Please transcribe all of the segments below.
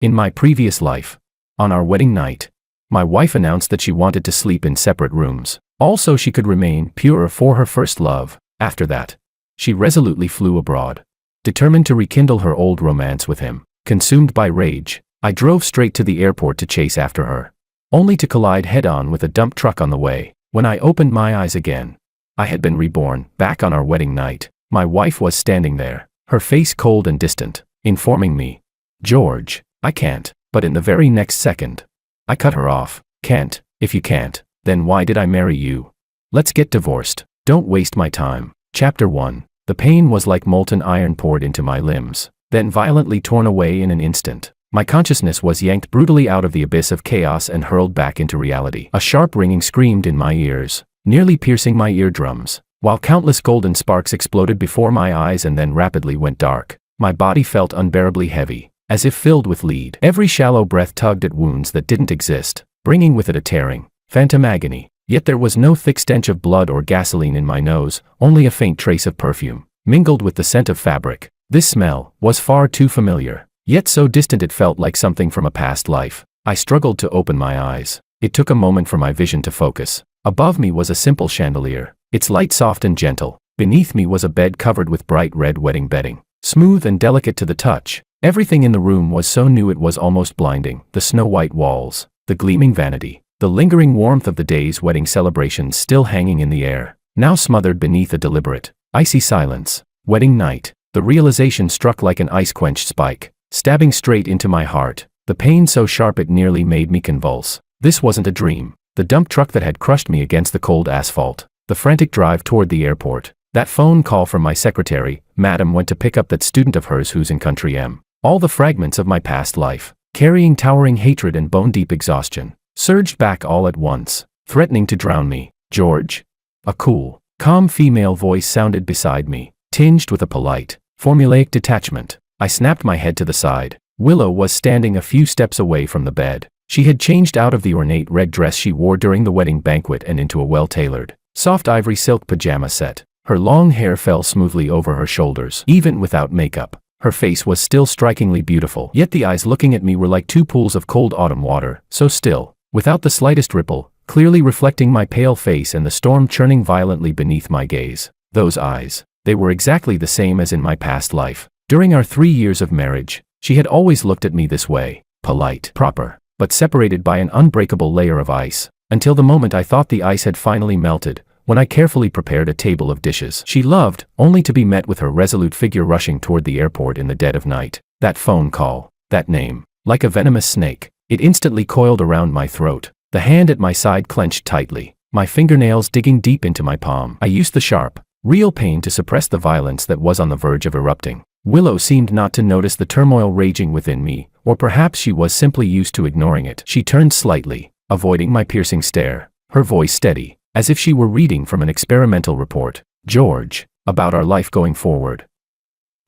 In my previous life, on our wedding night, my wife announced that she wanted to sleep in separate rooms. Also, she could remain pure for her first love. After that, she resolutely flew abroad, determined to rekindle her old romance with him. Consumed by rage, I drove straight to the airport to chase after her, only to collide head-on with a dump truck on the way. When I opened my eyes again, I had been reborn, back on our wedding night. My wife was standing there, her face cold and distant, informing me, "George, I can't." But in the very next second, I cut her off. "Can't? If you can't, then why did I marry you? Let's get divorced. Don't waste my time." Chapter 1. The pain was like molten iron poured into my limbs, then violently torn away in an instant. My consciousness was yanked brutally out of the abyss of chaos and hurled back into reality. A sharp ringing screamed in my ears, nearly piercing my eardrums, while countless golden sparks exploded before my eyes and then rapidly went dark. My body felt unbearably heavy, as if filled with lead. Every shallow breath tugged at wounds that didn't exist, bringing with it a tearing, phantom agony. Yet there was no thick stench of blood or gasoline in my nose, only a faint trace of perfume, mingled with the scent of fabric. This smell was far too familiar, yet so distant it felt like something from a past life. I struggled to open my eyes. It took a moment for my vision to focus. Above me was a simple chandelier, its light soft and gentle. Beneath me was a bed covered with bright red wedding bedding, smooth and delicate to the touch. Everything in the room was so new it was almost blinding. The snow-white walls, the gleaming vanity, the lingering warmth of the day's wedding celebrations still hanging in the air, now smothered beneath a deliberate, icy silence. Wedding night. The realization struck like an ice-quenched spike, stabbing straight into my heart, the pain so sharp it nearly made me convulse. This wasn't a dream. The dump truck that had crushed me against the cold asphalt, the frantic drive toward the airport, that phone call from my secretary, Madam went to pick up that student of hers who's in country M. All the fragments of my past life, carrying towering hatred and bone-deep exhaustion, surged back all at once, threatening to drown me. "George?" A cool, calm female voice sounded beside me, tinged with a polite, formulaic detachment. I snapped my head to the side. Willow was standing a few steps away from the bed. She had changed out of the ornate red dress she wore during the wedding banquet and into a well-tailored, soft ivory silk pajama set. Her long hair fell smoothly over her shoulders, even without makeup. Her face was still strikingly beautiful, yet the eyes looking at me were like two pools of cold autumn water, so still, without the slightest ripple, clearly reflecting my pale face and the storm churning violently beneath my gaze. Those eyes, they were exactly the same as in my past life. During our 3 years of marriage, she had always looked at me this way, polite, proper, but separated by an unbreakable layer of ice, until the moment I thought the ice had finally melted, when I carefully prepared a table of dishes she loved, only to be met with her resolute figure rushing toward the airport in the dead of night. That phone call, that name, like a venomous snake, it instantly coiled around my throat. The hand at my side clenched tightly, my fingernails digging deep into my palm. I used the sharp, real pain to suppress the violence that was on the verge of erupting. Willow seemed not to notice the turmoil raging within me, or perhaps she was simply used to ignoring it. She turned slightly, avoiding my piercing stare, her voice steady, as if she were reading from an experimental report. "George, about our life going forward.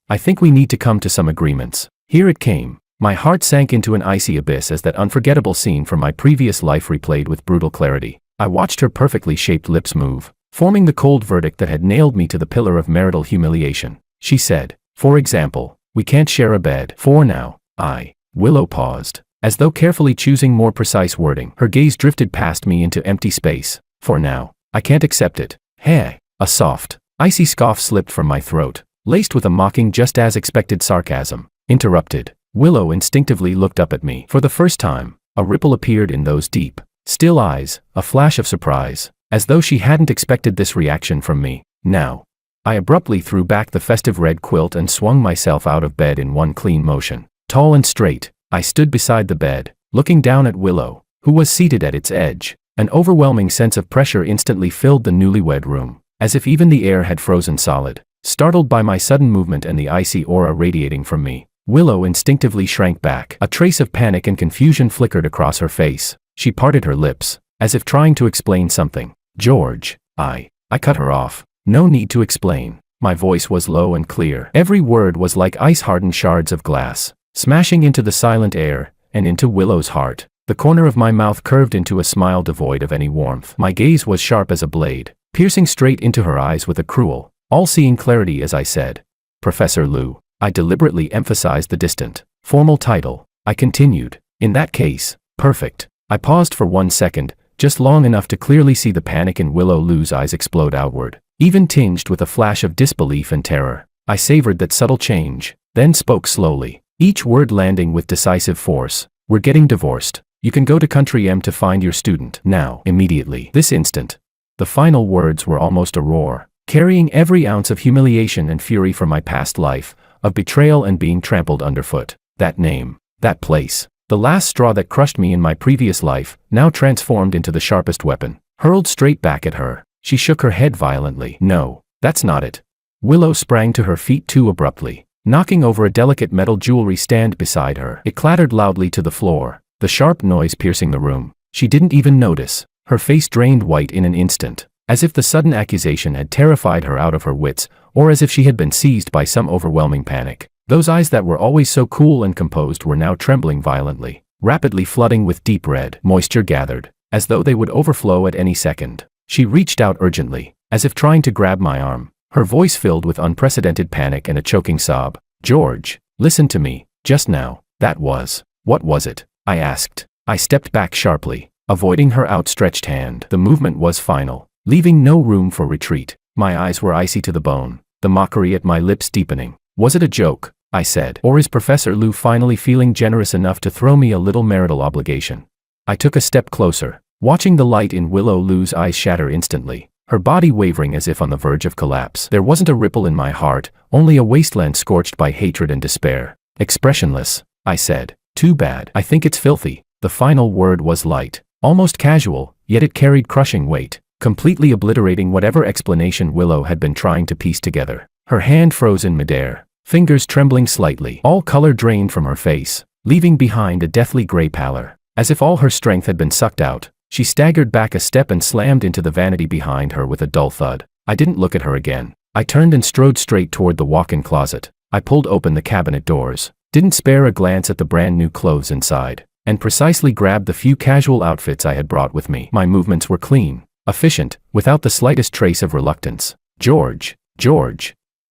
I think we need to come to some agreements." Here it came. My heart sank into an icy abyss as that unforgettable scene from my previous life replayed with brutal clarity. I watched her perfectly shaped lips move, forming the cold verdict that had nailed me to the pillar of marital humiliation. She said, "For example, we can't share a bed. For now." Willow paused, as though carefully choosing more precise wording. Her gaze drifted past me into empty space. "For now, I can't accept it." "Hey." A soft, icy scoff slipped from my throat, laced with a mocking just as expected sarcasm. Interrupted. Willow instinctively looked up at me. For the first time, a ripple appeared in those deep, still eyes, a flash of surprise, as though she hadn't expected this reaction from me. "Now." I abruptly threw back the festive red quilt and swung myself out of bed in one clean motion. Tall and straight, I stood beside the bed, looking down at Willow, who was seated at its edge. An overwhelming sense of pressure instantly filled the newlywed room, as if even the air had frozen solid. Startled by my sudden movement and the icy aura radiating from me, Willow instinctively shrank back. A trace of panic and confusion flickered across her face. She parted her lips, as if trying to explain something. "George." I cut her off. "No need to explain." My voice was low and clear. Every word was like ice-hardened shards of glass, smashing into the silent air, and into Willow's heart. The corner of my mouth curved into a smile devoid of any warmth. My gaze was sharp as a blade, piercing straight into her eyes with a cruel, all-seeing clarity as I said, "Professor Liu." I deliberately emphasized the distant, formal title. I continued. In that case, perfect. I paused for 1 second, just long enough to clearly see the panic in Willow Lou's eyes explode outward, even tinged with a flash of disbelief and terror. I savored that subtle change, then spoke slowly, each word landing with decisive force. We're getting divorced. You can go to Country M to find your student, now, immediately, this instant. The final words were almost a roar, carrying every ounce of humiliation and fury from my past life, of betrayal and being trampled underfoot. That name, that place, the last straw that crushed me in my previous life, now transformed into the sharpest weapon, hurled straight back at her. She shook her head violently. No, that's not it. Willow sprang to her feet too abruptly, knocking over a delicate metal jewelry stand beside her. It clattered loudly to the floor, the sharp noise piercing the room. She didn't even notice. Her face drained white in an instant, as if the sudden accusation had terrified her out of her wits, or as if she had been seized by some overwhelming panic. Those eyes that were always so cool and composed were now trembling violently, rapidly flooding with deep red. Moisture gathered, as though they would overflow at any second. She reached out urgently, as if trying to grab my arm, her voice filled with unprecedented panic and a choking sob. George, listen to me, just now. What was it? I asked. I stepped back sharply, avoiding her outstretched hand. The movement was final, leaving no room for retreat. My eyes were icy to the bone, the mockery at my lips deepening. Was it a joke, I said, or is Professor Lou finally feeling generous enough to throw me a little marital obligation? I took a step closer, watching the light in Willow Lou's eyes shatter instantly, her body wavering as if on the verge of collapse. There wasn't a ripple in my heart, only a wasteland scorched by hatred and despair. Expressionless, I said. Too bad. I think it's filthy. The final word was light, almost casual, yet it carried crushing weight, completely obliterating whatever explanation Willow had been trying to piece together. Her hand froze in midair, fingers trembling slightly. All color drained from her face, leaving behind a deathly gray pallor. As if all her strength had been sucked out, she staggered back a step and slammed into the vanity behind her with a dull thud. I didn't look at her again. I turned and strode straight toward the walk-in closet. I pulled open the cabinet doors, didn't spare a glance at the brand new clothes inside, and precisely grabbed the few casual outfits I had brought with me. My movements were clean, efficient, without the slightest trace of reluctance. George.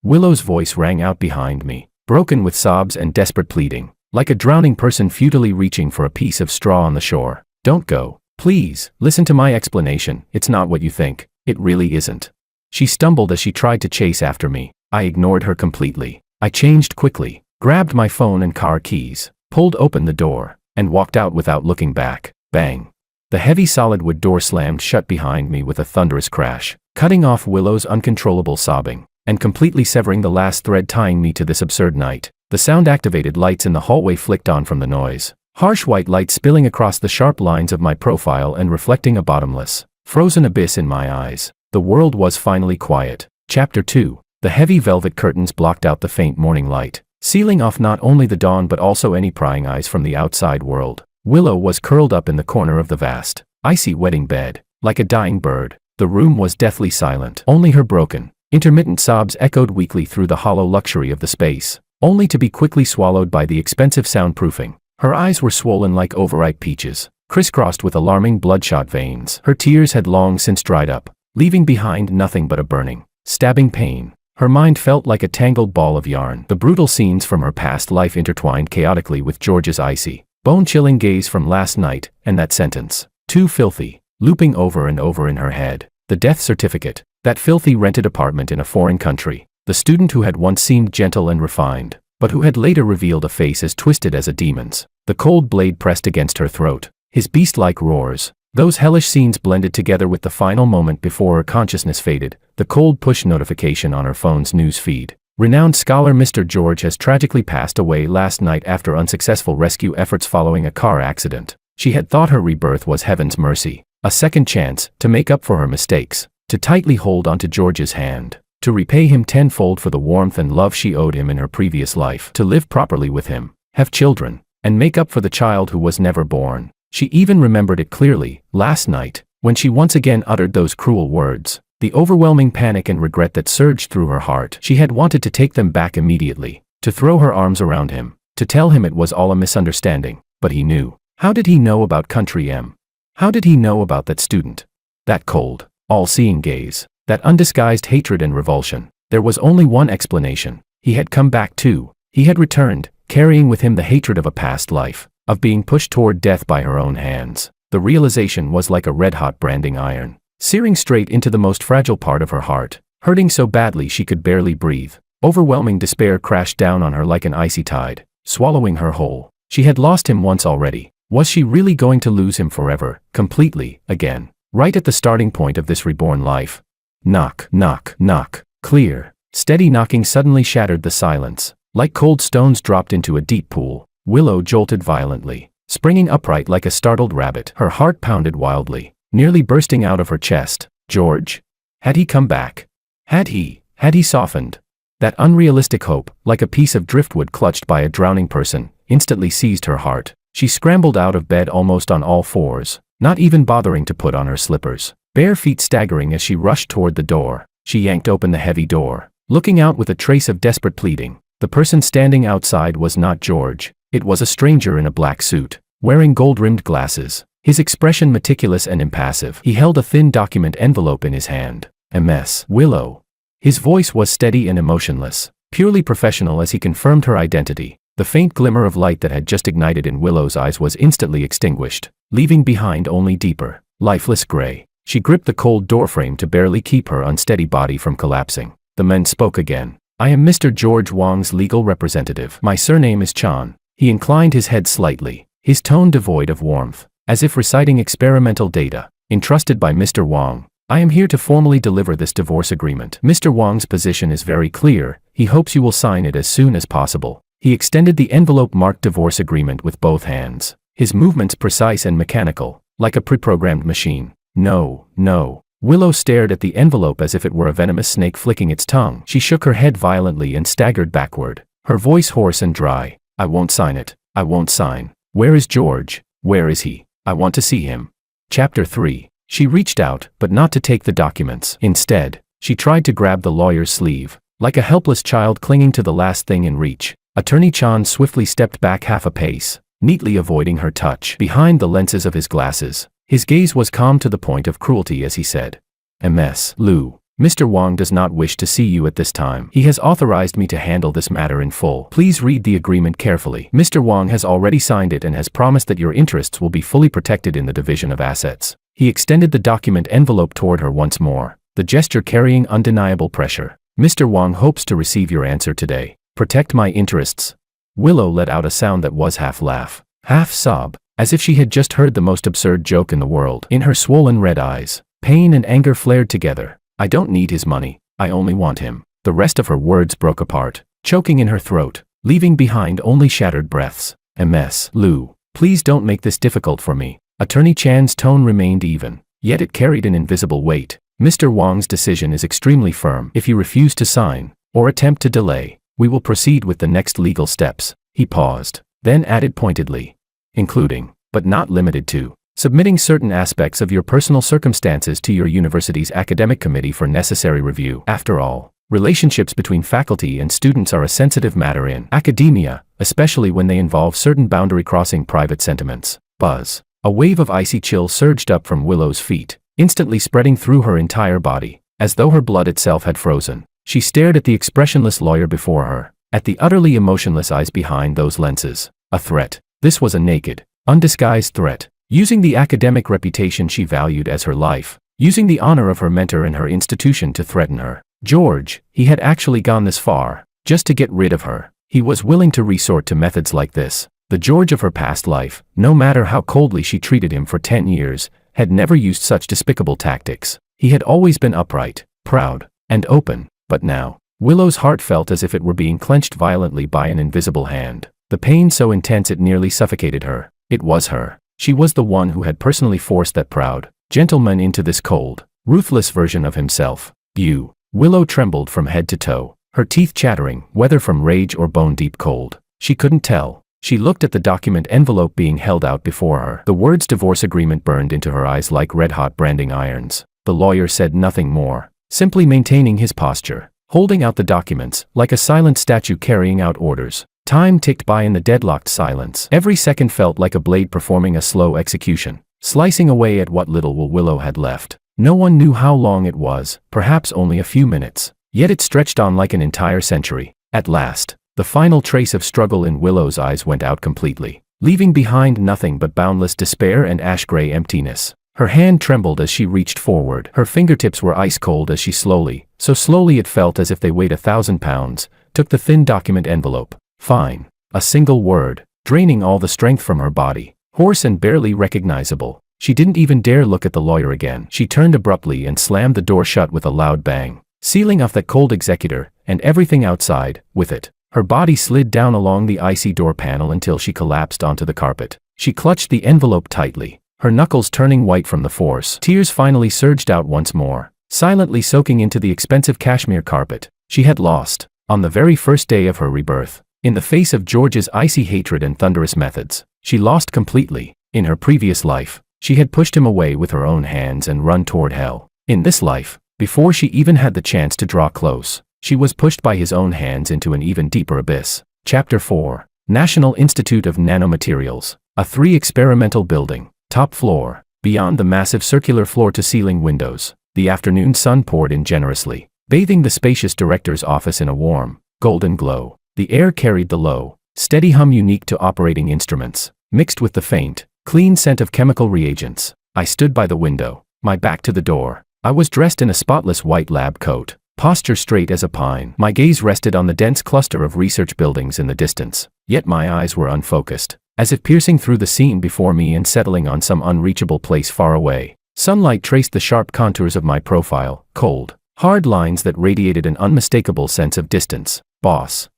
Willow's voice rang out behind me, broken with sobs and desperate pleading, like a drowning person futilely reaching for a piece of straw on the shore. Don't go. Please, listen to my explanation. It's not what you think. It really isn't. She stumbled as she tried to chase after me. I ignored her completely. I changed quickly, grabbed my phone and car keys, pulled open the door, and walked out without looking back. Bang. The heavy solid wood door slammed shut behind me with a thunderous crash, cutting off Willow's uncontrollable sobbing, and completely severing the last thread tying me to this absurd night. The sound-activated lights in the hallway flicked on from the noise, harsh white light spilling across the sharp lines of my profile and reflecting a bottomless, frozen abyss in my eyes. The world was finally quiet. Chapter 2. The heavy velvet curtains blocked out the faint morning light, sealing off not only the dawn but also any prying eyes from the outside world. Willow was curled up in the corner of the vast, icy wedding bed, like a dying bird. The room was deathly silent. Only her broken, intermittent sobs echoed weakly through the hollow luxury of the space, only to be quickly swallowed by the expensive soundproofing. Her eyes were swollen like overripe peaches, crisscrossed with alarming bloodshot veins. Her tears had long since dried up, leaving behind nothing but a burning, stabbing pain. Her mind felt like a tangled ball of yarn. The brutal scenes from her past life intertwined chaotically with George's icy, bone-chilling gaze from last night, and that sentence, too filthy, looping over and over in her head. The death certificate, that filthy rented apartment in a foreign country, the student who had once seemed gentle and refined, but who had later revealed a face as twisted as a demon's. The cold blade pressed against her throat, his beast-like roars. Those hellish scenes blended together with the final moment before her consciousness faded, the cold push notification on her phone's news feed. Renowned scholar Mr. George has tragically passed away last night after unsuccessful rescue efforts following a car accident. She had thought her rebirth was heaven's mercy, a second chance to make up for her mistakes, to tightly hold onto George's hand, to repay him tenfold for the warmth and love she owed him in her previous life, to live properly with him, have children, and make up for the child who was never born. She even remembered it clearly, last night, when she once again uttered those cruel words. The overwhelming panic and regret that surged through her heart. She had wanted to take them back immediately, to throw her arms around him, to tell him it was all a misunderstanding, but he knew. How did he know about Country M? How did he know about that student? That cold, all-seeing gaze, that undisguised hatred and revulsion. There was only one explanation. He had come back too. He had returned, carrying with him the hatred of a past life, of being pushed toward death by her own hands. The realization was like a red-hot branding iron, searing straight into the most fragile part of her heart, hurting so badly she could barely breathe. Overwhelming despair crashed down on her like an icy tide, swallowing her whole. She had lost him once already. Was she really going to lose him forever, completely, again? Right at the starting point of this reborn life. Knock, knock, knock. Clear, steady knocking suddenly shattered the silence. Like cold stones dropped into a deep pool, Willow jolted violently, springing upright like a startled rabbit. Her heart pounded wildly, nearly bursting out of her chest. George? Had he come back? Had he softened? That unrealistic hope, like a piece of driftwood clutched by a drowning person, instantly seized her heart. She scrambled out of bed almost on all fours, not even bothering to put on her slippers, bare feet staggering as she rushed toward the door. She yanked open the heavy door, looking out with a trace of desperate pleading. The person standing outside was not George. It was a stranger in a black suit, wearing gold-rimmed glasses, his expression meticulous and impassive. He held a thin document envelope in his hand. Ms. Willow. His voice was steady and emotionless, purely professional as he confirmed her identity. The faint glimmer of light that had just ignited in Willow's eyes was instantly extinguished, leaving behind only deeper, lifeless gray. She gripped the cold doorframe to barely keep her unsteady body from collapsing. The man spoke again. I am Mr. George Wang's legal representative. My surname is Chan. He inclined his head slightly, his tone devoid of warmth, as if reciting experimental data. Entrusted by Mr. Wang, I am here to formally deliver this divorce agreement. Mr. Wang's position is very clear. He hopes you will sign it as soon as possible. He extended the envelope marked divorce agreement with both hands, his movements precise and mechanical, like a pre-programmed machine. No, no. Willow stared at the envelope as if it were a venomous snake flicking its tongue. She shook her head violently and staggered backward, her voice hoarse and dry. I won't sign it. I won't sign. Where is George? Where is he? I want to see him. Chapter 3. She reached out, but not to take the documents. Instead, she tried to grab the lawyer's sleeve, like a helpless child clinging to the last thing in reach. Attorney Chan swiftly stepped back half a pace, neatly avoiding her touch. Behind the lenses of his glasses, his gaze was calm to the point of cruelty as he said, Ms. Liu, Mr. Wang does not wish to see you at this time. He has authorized me to handle this matter in full. Please read the agreement carefully. Mr. Wang has already signed it and has promised that your interests will be fully protected in the division of assets. He extended the document envelope toward her once more, the gesture carrying undeniable pressure. Mr. Wang hopes to receive your answer today. Protect my interests. Willow let out a sound that was half laugh, half sob, as if she had just heard the most absurd joke in the world. In her swollen red eyes, pain and anger flared together. I don't need his money. I only want him. The rest of her words broke apart, choking in her throat, leaving behind only shattered breaths. Ms. Liu, please don't make this difficult for me. Attorney Chan's tone remained even, yet it carried an invisible weight. Mr. Wang's decision is extremely firm. If you refuse to sign, or attempt to delay, we will proceed with the next legal steps. He paused, then added pointedly, including, but not limited to, submitting certain aspects of your personal circumstances to your university's academic committee for necessary review. After all, relationships between faculty and students are a sensitive matter in academia, especially when they involve certain boundary-crossing private sentiments. Buzz. A wave of icy chill surged up from Willow's feet, instantly spreading through her entire body, as though her blood itself had frozen. She stared at the expressionless lawyer before her, at the utterly emotionless eyes behind those lenses. A threat. This was a naked, undisguised threat, using the academic reputation she valued as her life, using the honor of her mentor and her institution to threaten her. George, he had actually gone this far, just to get rid of her. He was willing to resort to methods like this. The George of her past life, no matter how coldly she treated him for 10 years, had never used such despicable tactics. He had always been upright, proud, and open, but now, Willow's heart felt as if it were being clenched violently by an invisible hand. The pain so intense it nearly suffocated her. It was her. She was the one who had personally forced that proud gentleman into this cold, ruthless version of himself. You. Willow trembled from head to toe, her teeth chattering, whether from rage or bone-deep cold. She couldn't tell. She looked at the document envelope being held out before her. The words divorce agreement burned into her eyes like red-hot branding irons. The lawyer said nothing more, simply maintaining his posture, holding out the documents, like a silent statue carrying out orders. Time ticked by in the deadlocked silence. Every second felt like a blade performing a slow execution, slicing away at what little Willow had left. No one knew how long it was, perhaps only a few minutes, yet it stretched on like an entire century. At last, The final trace of struggle in Willow's eyes went out completely, leaving behind nothing but boundless despair and ash-gray emptiness. Her hand trembled as she reached forward. Her fingertips were ice-cold as she slowly, so slowly it felt as if they weighed 1,000 pounds, took the thin document envelope. Fine. A single word, draining all the strength from her body. Hoarse and barely recognizable. She didn't even dare look at the lawyer again. She turned abruptly and slammed the door shut with a loud bang, sealing off that cold executor, and everything outside, with it. Her body slid down along the icy door panel until she collapsed onto the carpet. She clutched the envelope tightly, her knuckles turning white from the force. Tears finally surged out once more, silently soaking into the expensive cashmere carpet. She had lost, on the very first day of her rebirth. In the face of George's icy hatred and thunderous methods, she lost completely. In her previous life, she had pushed him away with her own hands and run toward hell. In this life, before she even had the chance to draw close, she was pushed by his own hands into an even deeper abyss. Chapter 4. National Institute of Nanomaterials. A 3-experimental building. Top floor. Beyond the massive circular floor-to-ceiling windows, the afternoon sun poured in generously, bathing the spacious director's office in a warm, golden glow. The air carried the low, steady hum unique to operating instruments, mixed with the faint, clean scent of chemical reagents. I stood by the window, my back to the door. I was dressed in a spotless white lab coat, posture straight as a pine. My gaze rested on the dense cluster of research buildings in the distance, yet my eyes were unfocused, as if piercing through the scene before me and settling on some unreachable place far away. Sunlight traced the sharp contours of my profile, cold, hard lines that radiated an unmistakable sense of distance. Boss.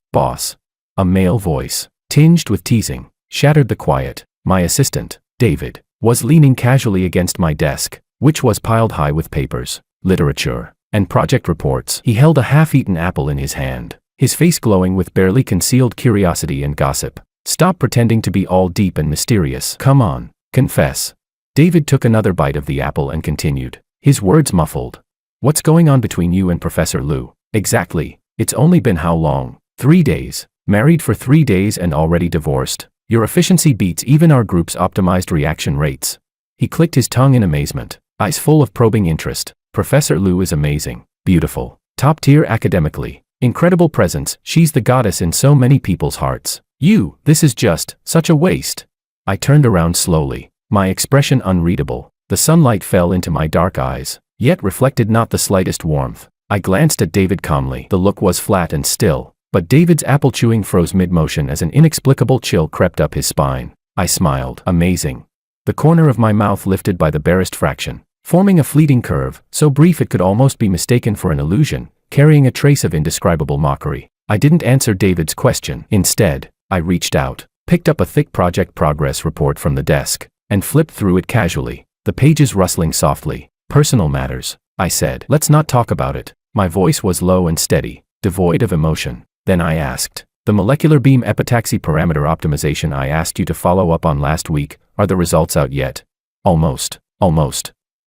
A male voice, tinged with teasing, shattered the quiet. My assistant, David, was leaning casually against my desk, which was piled high with papers, literature, and project reports. He held a half-eaten apple in his hand, his face glowing with barely concealed curiosity and gossip. Stop pretending to be all deep and mysterious. Come on, confess. David took another bite of the apple and continued, his words muffled. What's going on between you and Professor Liu? Exactly. It's only been how long? 3 days. Married for 3 days and already divorced. Your efficiency beats even our group's optimized reaction rates. He clicked his tongue in amazement, eyes full of probing interest. Professor Liu is amazing, beautiful, top tier academically, incredible presence. She's the goddess in so many people's hearts. This is just such a waste. I turned around slowly, my expression unreadable. The sunlight fell into my dark eyes, yet reflected not the slightest warmth. I glanced at David calmly. The look was flat and still, but David's apple chewing froze mid-motion as an inexplicable chill crept up his spine. I smiled. Amazing. The corner of my mouth lifted by the barest fraction, forming a fleeting curve, so brief it could almost be mistaken for an illusion, carrying a trace of indescribable mockery. I didn't answer David's question. Instead, I reached out, picked up a thick project progress report from the desk, and flipped through it casually, the pages rustling softly. Personal matters, I said. Let's not talk about it. My voice was low and steady, devoid of emotion. Then I asked, the molecular beam epitaxy parameter optimization I asked you to follow up on last week, are the results out yet? Almost.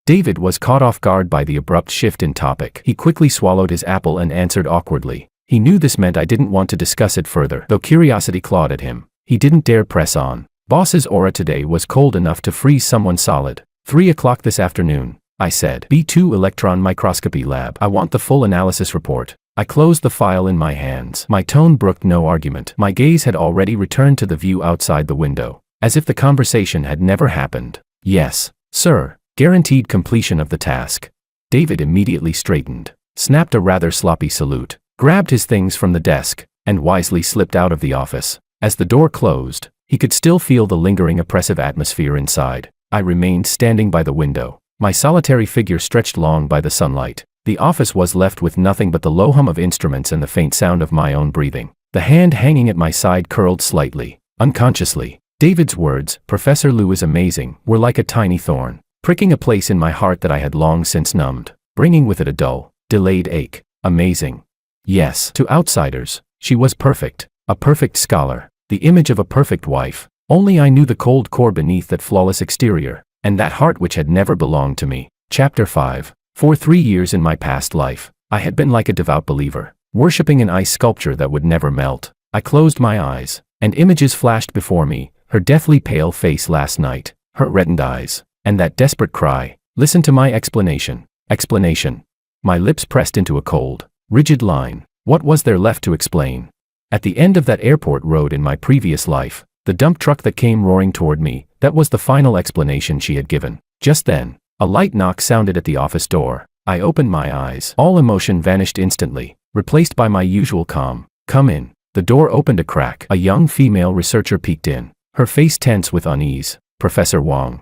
David was caught off guard by the abrupt shift in topic. He quickly swallowed his apple and answered awkwardly. He knew this meant I didn't want to discuss it further. Though curiosity clawed at him, he didn't dare press on. Boss's aura today was cold enough to freeze someone solid. 3 o'clock this afternoon, I said. B2 electron microscopy lab. I want the full analysis report. I closed the file in my hands. My tone brooked no argument. My gaze had already returned to the view outside the window, as if the conversation had never happened. Yes, sir. Guaranteed completion of the task. David immediately straightened, snapped a rather sloppy salute, grabbed his things from the desk, and wisely slipped out of the office. As the door closed, he could still feel the lingering oppressive atmosphere inside. I remained standing by the window, my solitary figure stretched long by the sunlight. The office was left with nothing but the low hum of instruments and the faint sound of my own breathing. The hand hanging at my side curled slightly, unconsciously. David's words, Professor Liu is amazing, were like a tiny thorn, pricking a place in my heart that I had long since numbed, bringing with it a dull, delayed ache. Amazing. Yes, to outsiders, she was perfect, a perfect scholar, the image of a perfect wife. Only I knew the cold core beneath that flawless exterior, and that heart which had never belonged to me. Chapter 5. For 3 years in my past life, I had been like a devout believer, worshipping an ice sculpture that would never melt. I closed my eyes, and images flashed before me, her deathly pale face last night, her reddened eyes, and that desperate cry, listen to my explanation. Explanation. My lips pressed into a cold, rigid line. What was there left to explain? At the end of that airport road in my previous life, the dump truck that came roaring toward me, that was the final explanation she had given. Just then, a light knock sounded at the office door. I opened my eyes. All emotion vanished instantly, replaced by my usual calm. "Come in." The door opened a crack. A young female researcher peeked in, her face tense with unease. "Professor Wang."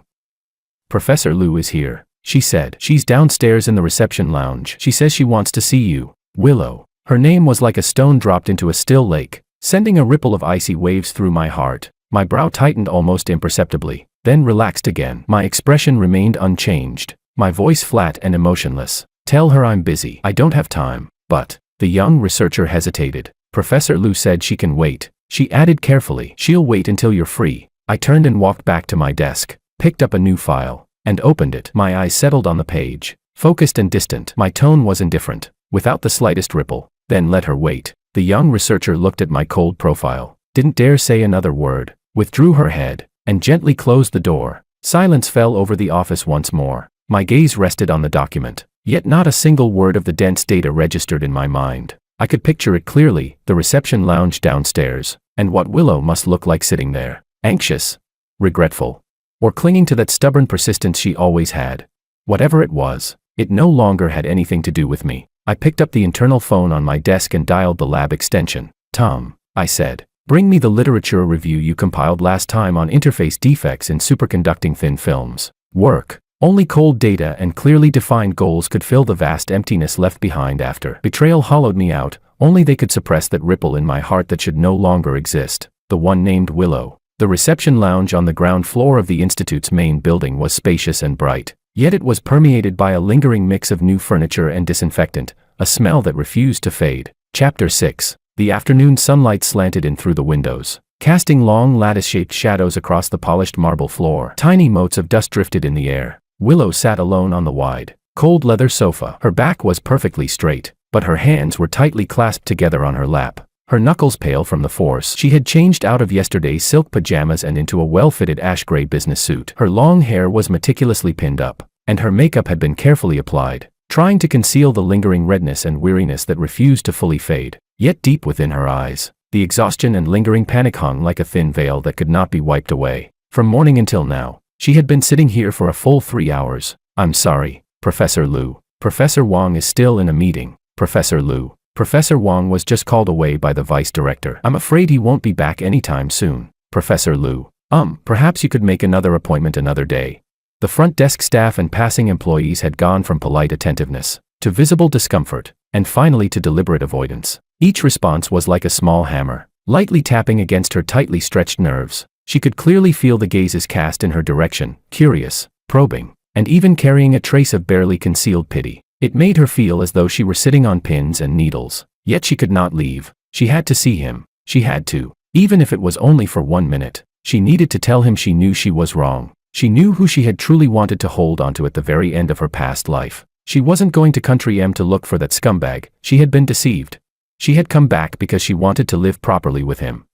"Professor Liu is here," she said. "She's downstairs in the reception lounge. She says she wants to see you." Willow. Her name was like a stone dropped into a still lake, sending a ripple of icy waves through my heart. My brow tightened almost imperceptibly, then relaxed again. My expression remained unchanged, my voice flat and emotionless. "Tell her I'm busy. I don't have time." "But," the young researcher hesitated. "Professor Liu said she can wait." She added carefully, "She'll wait until you're free." I turned and walked back to my desk, picked up a new file, and opened it. My eyes settled on the page, focused and distant. My tone was indifferent, without the slightest ripple. "Then let her wait." The young researcher looked at my cold profile, didn't dare say another word, withdrew her head, and gently closed the door. Silence fell over the office once more. My gaze rested on the document, yet not a single word of the dense data registered in my mind. I could picture it clearly, the reception lounge downstairs, and what Willow must look like sitting there, anxious, regretful, or clinging to that stubborn persistence she always had. Whatever it was, it no longer had anything to do with me. I picked up the internal phone on my desk and dialed the lab extension. "Tom," I said, "bring me the literature review you compiled last time on interface defects in superconducting thin films." Work. Only cold data and clearly defined goals could fill the vast emptiness left behind after betrayal hollowed me out. Only they could suppress that ripple in my heart that should no longer exist. The one named Willow. The reception lounge on the ground floor of the Institute's main building was spacious and bright. Yet it was permeated by a lingering mix of new furniture and disinfectant, a smell that refused to fade. Chapter 6. The afternoon sunlight slanted in through the windows, casting long lattice-shaped shadows across the polished marble floor. Tiny motes of dust drifted in the air. Willow sat alone on the wide, cold leather sofa. Her back was perfectly straight, but her hands were tightly clasped together on her lap, her knuckles pale from the force. She had changed out of yesterday's silk pajamas and into a well-fitted ash-gray business suit. Her long hair was meticulously pinned up, and her makeup had been carefully applied, trying to conceal the lingering redness and weariness that refused to fully fade. Yet deep within her eyes, the exhaustion and lingering panic hung like a thin veil that could not be wiped away. From morning until now, she had been sitting here for a full 3 hours. "I'm sorry, Professor Liu. Professor Wang is still in a meeting." "Professor Liu." Professor Wang was just called away by the vice director. "I'm afraid he won't be back anytime soon." "Professor Liu." Perhaps you could make another appointment another day." The front desk staff and passing employees had gone from polite attentiveness to visible discomfort, and finally to deliberate avoidance. Each response was like a small hammer, lightly tapping against her tightly stretched nerves. She could clearly feel the gazes cast in her direction, curious, probing, and even carrying a trace of barely concealed pity. It made her feel as though she were sitting on pins and needles. Yet she could not leave. She had to see him. She had to. Even if it was only for 1 minute. She needed to tell him she knew she was wrong. She knew who she had truly wanted to hold onto at the very end of her past life. She wasn't going to Country M to look for that scumbag. She had been deceived. She had come back because she wanted to live properly with him.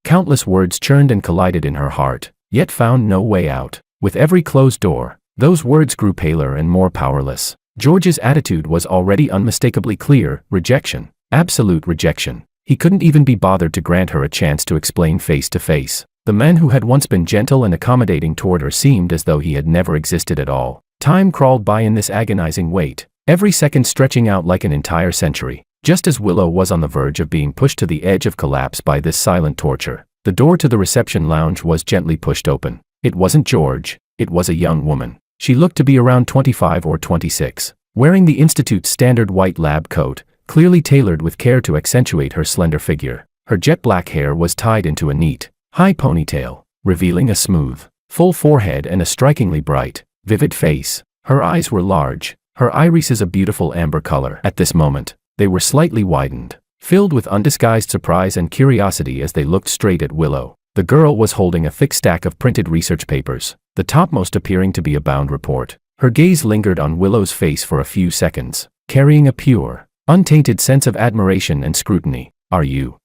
Countless words churned and collided in her heart, yet found no way out. With every closed door, those words grew paler and more powerless. George's attitude was already unmistakably clear: rejection. Absolute rejection. He couldn't even be bothered to grant her a chance to explain face to face. The man who had once been gentle and accommodating toward her seemed as though he had never existed at all. Time crawled by in this agonizing wait, every second stretching out like an entire century. Just as Willow was on the verge of being pushed to the edge of collapse by this silent torture, the door to the reception lounge was gently pushed open. It wasn't George, it was a young woman. She looked to be around 25 or 26, wearing the Institute's standard white lab coat, clearly tailored with care to accentuate her slender figure. Her jet black hair was tied into a neat, high ponytail, revealing a smooth, full forehead and a strikingly bright, vivid face. Her eyes were large, her irises a beautiful amber color. At this moment, they were slightly widened, filled with undisguised surprise and curiosity as they looked straight at Willow. The girl was holding a thick stack of printed research papers, the topmost appearing to be a bound report. Her gaze lingered on Willow's face for a few seconds, carrying a pure, untainted sense of admiration and scrutiny. "Are you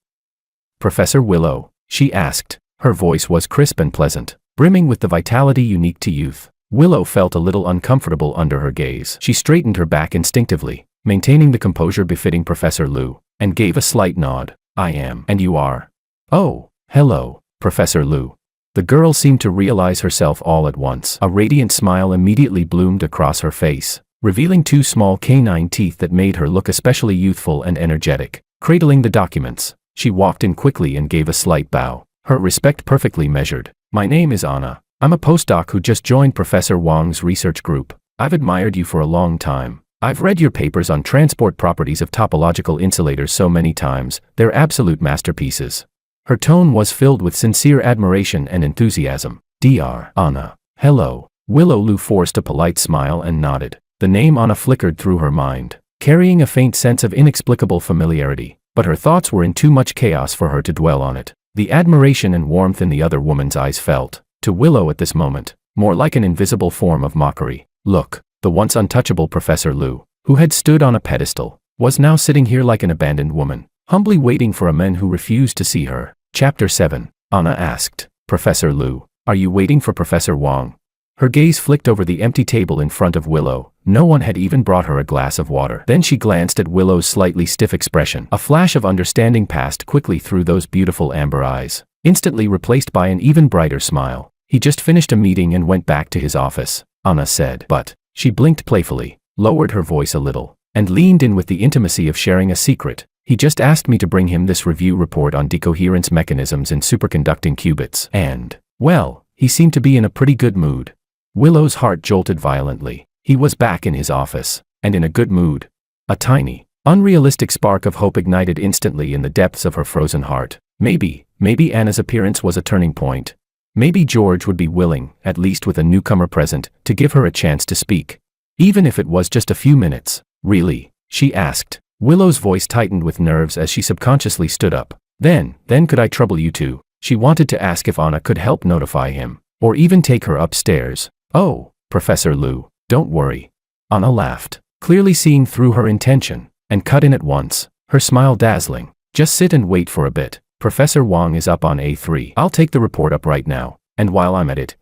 Professor Willow?" she asked. Her voice was crisp and pleasant, brimming with the vitality unique to youth. Willow felt a little uncomfortable under her gaze. She straightened her back instinctively, maintaining the composure befitting Professor Liu, and gave a slight nod. I am. And you are? Oh, hello, Professor Liu. The girl seemed to realize herself all at once. A radiant smile immediately bloomed across her face, revealing 2 small canine teeth that made her look especially youthful and energetic. Cradling the documents, she walked in quickly and gave a slight bow, her respect perfectly measured. My name is Anna. I'm a postdoc who just joined Professor Wang's research group. I've admired you for a long time. I've read your papers on transport properties of topological insulators so many times, they're absolute masterpieces. Her tone was filled with sincere admiration and enthusiasm. Dr. Anna. Hello. Willow Liu forced a polite smile and nodded. The name Anna flickered through her mind, carrying a faint sense of inexplicable familiarity, but her thoughts were in too much chaos for her to dwell on it. The admiration and warmth in the other woman's eyes felt, to Willow at this moment, more like an invisible form of mockery. Look, the once untouchable Professor Liu, who had stood on a pedestal, was now sitting here like an abandoned woman, humbly waiting for a man who refused to see her. Chapter 7. Anna asked, Professor Liu, are you waiting for Professor Wang? Her gaze flicked over the empty table in front of Willow. No one had even brought her a glass of water. Then she glanced at Willow's slightly stiff expression. A flash of understanding passed quickly through those beautiful amber eyes, instantly replaced by an even brighter smile. He just finished a meeting and went back to his office, Anna said. But, she blinked playfully, lowered her voice a little, and leaned in with the intimacy of sharing a secret. He just asked me to bring him this review report on decoherence mechanisms in superconducting qubits. And, well, he seemed to be in a pretty good mood. Willow's heart jolted violently. He was back in his office, and in a good mood. A tiny, unrealistic spark of hope ignited instantly in the depths of her frozen heart. Maybe Anna's appearance was a turning point. Maybe George would be willing, at least with a newcomer present, to give her a chance to speak. Even if it was just a few minutes. Really? She asked. Willow's voice tightened with nerves as she subconsciously stood up. Then could I trouble you two? She wanted to ask if Anna could help notify him, or even take her upstairs. Oh, Professor Liu, don't worry. Anna laughed, clearly seeing through her intention, and cut in at once, her smile dazzling. Just sit and wait for a bit. Professor Wang is up on A3. I'll take the report up right now, and while I'm at it,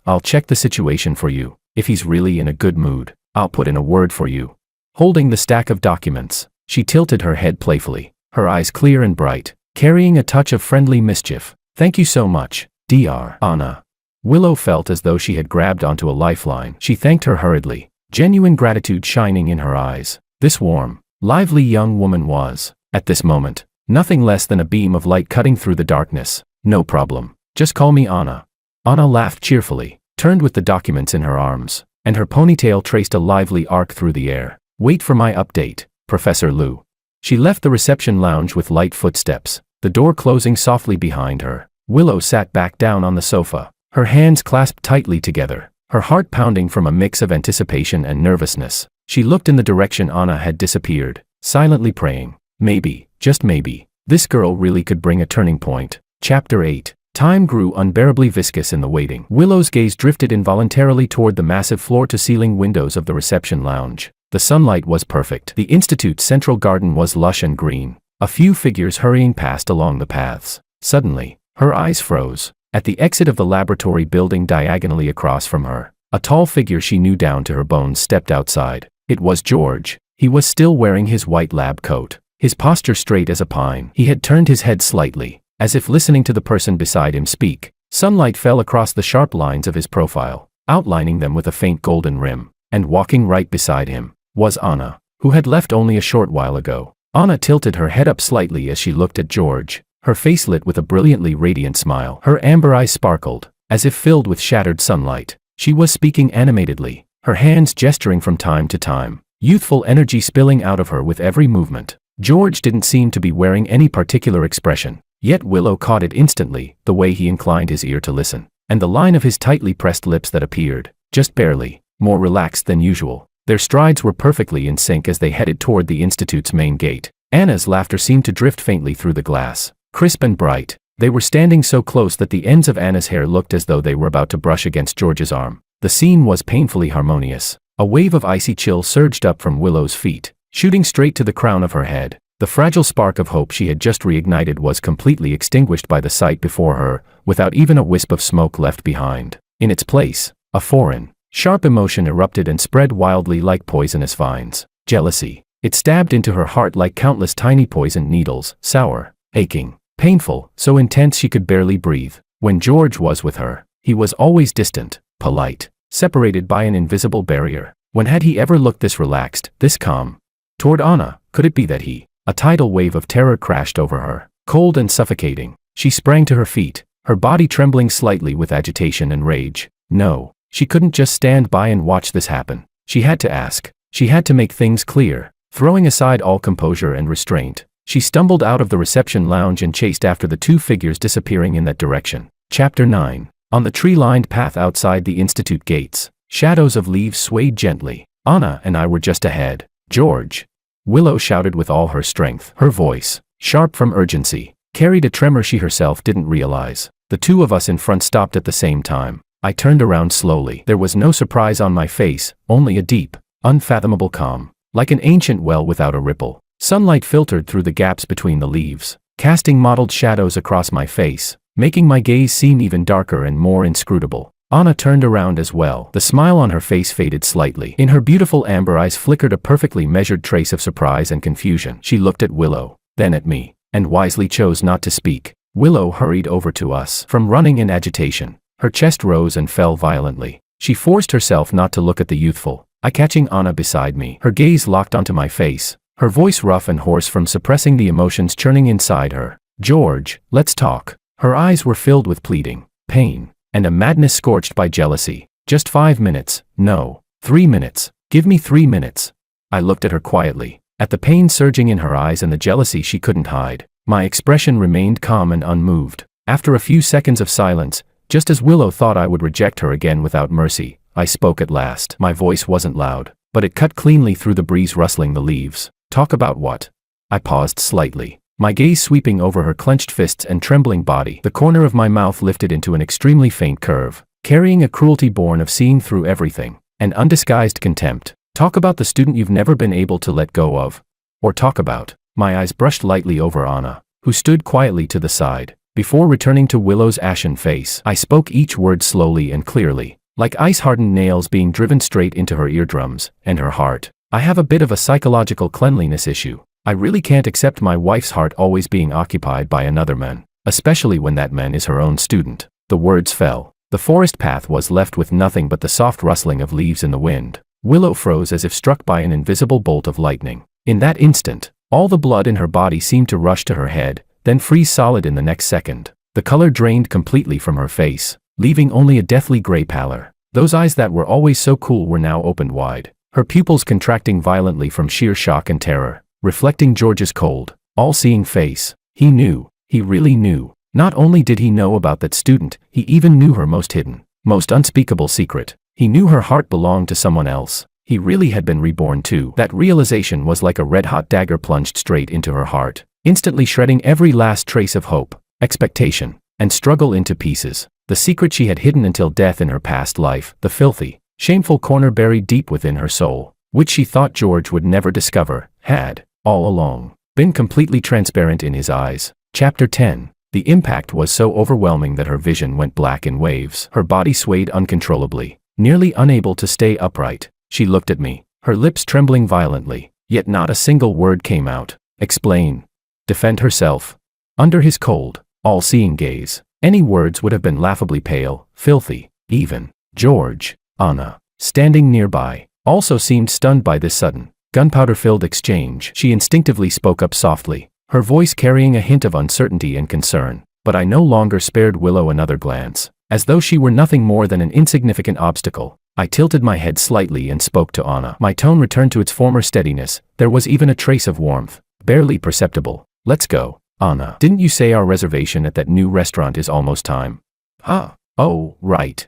I'll check the situation for you. If he's really in a good mood, I'll put in a word for you. Holding the stack of documents, she tilted her head playfully, her eyes clear and bright, carrying a touch of friendly mischief. Thank you so much, Dr. Anna. Willow felt as though she had grabbed onto a lifeline. She thanked her hurriedly, genuine gratitude shining in her eyes. This warm, lively young woman was, at this moment, nothing less than a beam of light cutting through the darkness. No problem. Just call me Anna. Anna laughed cheerfully, turned with the documents in her arms, and her ponytail traced a lively arc through the air. Wait for my update, Professor Liu. She left the reception lounge with light footsteps, the door closing softly behind her. Willow sat back down on the sofa, her hands clasped tightly together, her heart pounding from a mix of anticipation and nervousness. She looked in the direction Anna had disappeared, silently praying. Maybe, just maybe, this girl really could bring a turning point. Chapter 8. Time grew unbearably viscous in the waiting. Willow's gaze drifted involuntarily toward the massive floor-to-ceiling windows of the reception lounge. The sunlight was perfect. The institute's central garden was lush and green, a few figures hurrying past along the paths. Suddenly, her eyes froze. At the exit of the laboratory building diagonally across from her, a tall figure she knew down to her bones stepped outside. It was George. He was still wearing his white lab coat, his posture straight as a pine. He had turned his head slightly, as if listening to the person beside him speak. Sunlight fell across the sharp lines of his profile, outlining them with a faint golden rim. And walking right beside him was Anna, who had left only a short while ago. Anna tilted her head up slightly as she looked at George, her face lit with a brilliantly radiant smile. Her amber eyes sparkled, as if filled with shattered sunlight. She was speaking animatedly, her hands gesturing from time to time, youthful energy spilling out of her with every movement. George didn't seem to be wearing any particular expression, yet Willow caught it instantly, the way he inclined his ear to listen, and the line of his tightly pressed lips that appeared, just barely, more relaxed than usual. Their strides were perfectly in sync as they headed toward the institute's main gate. Anna's laughter seemed to drift faintly through the glass, crisp and bright. They were standing so close that the ends of Anna's hair looked as though they were about to brush against George's arm. The scene was painfully harmonious. A wave of icy chill surged up from Willow's feet, shooting straight to the crown of her head. The fragile spark of hope she had just reignited was completely extinguished by the sight before her, without even a wisp of smoke left behind. In its place, a foreign, sharp emotion erupted and spread wildly like poisonous vines. Jealousy. It stabbed into her heart like countless tiny poisoned needles, sour, aching, painful, so intense she could barely breathe. When George was with her, he was always distant, polite, separated by an invisible barrier. When had he ever looked this relaxed, this calm? Toward Anna, could it be that a tidal wave of terror crashed over her, cold and suffocating? She sprang to her feet, her body trembling slightly with agitation and rage. No, she couldn't just stand by and watch this happen. She had to ask. She had to make things clear. Throwing aside all composure and restraint, she stumbled out of the reception lounge and chased after the two figures disappearing in that direction. Chapter 9. On the tree-lined path outside the institute gates, shadows of leaves swayed gently. Anna and I were just ahead. George! Willow shouted with all her strength. Her voice, sharp from urgency, carried a tremor she herself didn't realize. The two of us in front stopped at the same time. I turned around slowly. There was no surprise on my face, only a deep, unfathomable calm, like an ancient well without a ripple. Sunlight filtered through the gaps between the leaves, casting mottled shadows across my face, making my gaze seem even darker and more inscrutable. Anna turned around as well. The smile on her face faded slightly. In her beautiful amber eyes flickered a perfectly measured trace of surprise and confusion. She looked at Willow, then at me, and wisely chose not to speak. Willow hurried over to us. From running in agitation, her chest rose and fell violently. She forced herself not to look at the youthful, eye-catching Anna beside me. Her gaze locked onto my face, her voice rough and hoarse from suppressing the emotions churning inside her. George, let's talk. Her eyes were filled with pleading, pain, and a madness scorched by jealousy. Just 5 minutes, no, 3 minutes, give me 3 minutes. I looked at her quietly, at the pain surging in her eyes and the jealousy she couldn't hide. My expression remained calm and unmoved. After a few seconds of silence, just as Willow thought I would reject her again without mercy, I spoke at last. My voice wasn't loud, but it cut cleanly through the breeze rustling the leaves. Talk about what? I paused slightly, my gaze sweeping over her clenched fists and trembling body. The corner of my mouth lifted into an extremely faint curve, carrying a cruelty born of seeing through everything, and undisguised contempt. Talk about the student you've never been able to let go of. Or talk about. My eyes brushed lightly over Anna, who stood quietly to the side. Before returning to Willow's ashen face, I spoke each word slowly and clearly, like ice-hardened nails being driven straight into her eardrums and her heart. I have a bit of a psychological cleanliness issue. I really can't accept my wife's heart always being occupied by another man, especially when that man is her own student. The words fell. The forest path was left with nothing but the soft rustling of leaves in the wind. Willow froze as if struck by an invisible bolt of lightning. In that instant, all the blood in her body seemed to rush to her head, then freeze solid in the next second. The color drained completely from her face, leaving only a deathly gray pallor. Those eyes that were always so cool were now opened wide, her pupils contracting violently from sheer shock and terror, reflecting George's cold, all-seeing face. He knew. He really knew. Not only did he know about that student, he even knew her most hidden, most unspeakable secret. He knew her heart belonged to someone else. He really had been reborn too. That realization was like a red-hot dagger plunged straight into her heart, instantly shredding every last trace of hope, expectation, and struggle into pieces. The secret she had hidden until death in her past life, the filthy, shameful corner buried deep within her soul, which she thought George would never discover, had, all along, been completely transparent in his eyes. Chapter 10. The impact was so overwhelming that her vision went black in waves. Her body swayed uncontrollably, nearly unable to stay upright. She looked at me, her lips trembling violently, yet not a single word came out. Explain. Defend herself. Under his cold, all-seeing gaze, any words would have been laughably pale, filthy, even. George, Anna, standing nearby, also seemed stunned by this sudden, gunpowder-filled exchange. She instinctively spoke up softly, her voice carrying a hint of uncertainty and concern. But I no longer spared Willow another glance, as though she were nothing more than an insignificant obstacle. I tilted my head slightly and spoke to Anna. My tone returned to its former steadiness. There was even a trace of warmth, barely perceptible. Let's go, Anna. Didn't you say our reservation at that new restaurant is almost time? Oh, right.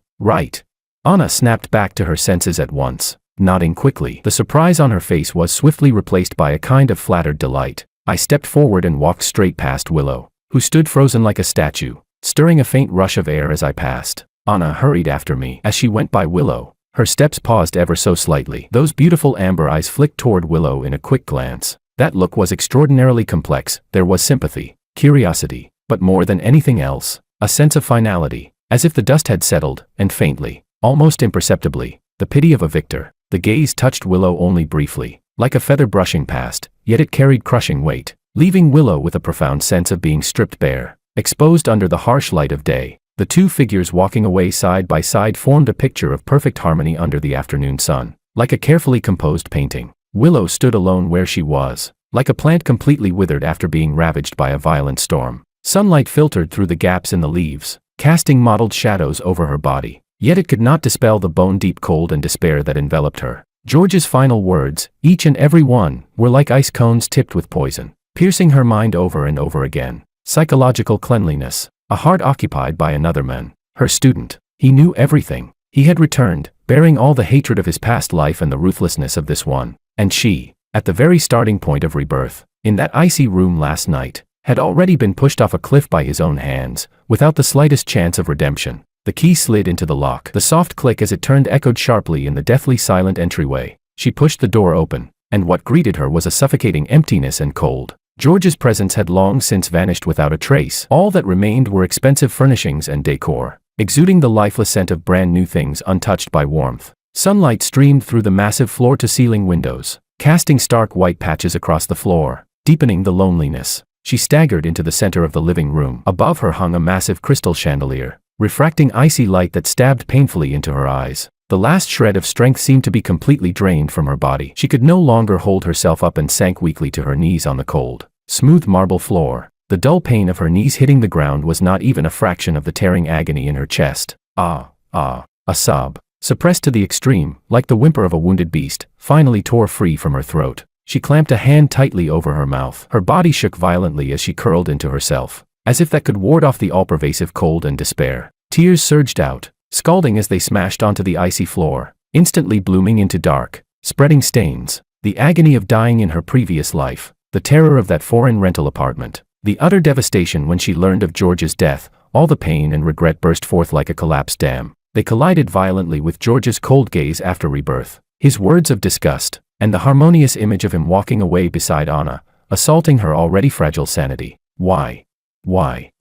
Anna snapped back to her senses at once, nodding quickly. The surprise on her face was swiftly replaced by a kind of flattered delight. I stepped forward and walked straight past Willow, who stood frozen like a statue, stirring a faint rush of air as I passed. Anna hurried after me. As she went by Willow, her steps paused ever so slightly. Those beautiful amber eyes flicked toward Willow in a quick glance. That look was extraordinarily complex. There was sympathy, curiosity, but more than anything else, a sense of finality, as if the dust had settled, and faintly, almost imperceptibly, the pity of a victor. The gaze touched Willow only briefly, like a feather brushing past, yet it carried crushing weight. leaving Willow with a profound sense of being stripped bare, exposed under the harsh light of day. The two figures walking away side by side formed a picture of perfect harmony under the afternoon sun. Like a carefully composed painting, Willow stood alone where she was, like a plant completely withered after being ravaged by a violent storm. Sunlight filtered through the gaps in the leaves, casting mottled shadows over her body. Yet it could not dispel the bone-deep cold and despair that enveloped her. George's final words, each and every one, were like ice cones tipped with poison, piercing her mind over and over again. Psychological cleanliness. A heart occupied by another man. Her student. He knew everything. He had returned, bearing all the hatred of his past life and the ruthlessness of this one. And she, at the very starting point of rebirth, in that icy room last night, had already been pushed off a cliff by his own hands, without the slightest chance of redemption. The key slid into the lock. The soft click as it turned echoed sharply in the deathly silent entryway. She pushed the door open, and what greeted her was a suffocating emptiness and cold. George's presence had long since vanished without a trace. All that remained were expensive furnishings and decor, exuding the lifeless scent of brand new things untouched by warmth. Sunlight streamed through the massive floor-to-ceiling windows, casting stark white patches across the floor, deepening the loneliness. She staggered into the center of the living room. Above her hung a massive crystal chandelier, refracting icy light that stabbed painfully into her eyes. The last shred of strength seemed to be completely drained from her body. She could no longer hold herself up and sank weakly to her knees on the cold, smooth marble floor. The dull pain of her knees hitting the ground was not even a fraction of the tearing agony in her chest. A sob, suppressed to the extreme, like the whimper of a wounded beast, finally tore free from her throat. She clamped a hand tightly over her mouth. Her body shook violently as she curled into herself, as if that could ward off the all-pervasive cold and despair. Tears surged out, scalding as they smashed onto the icy floor, instantly blooming into dark, spreading stains. The agony of dying in her previous life, the terror of that foreign rental apartment, the utter devastation when she learned of George's death, all the pain and regret burst forth like a collapsed dam. They collided violently with George's cold gaze after rebirth, his words of disgust, and the harmonious image of him walking away beside Anna, assaulting her already fragile sanity. Why,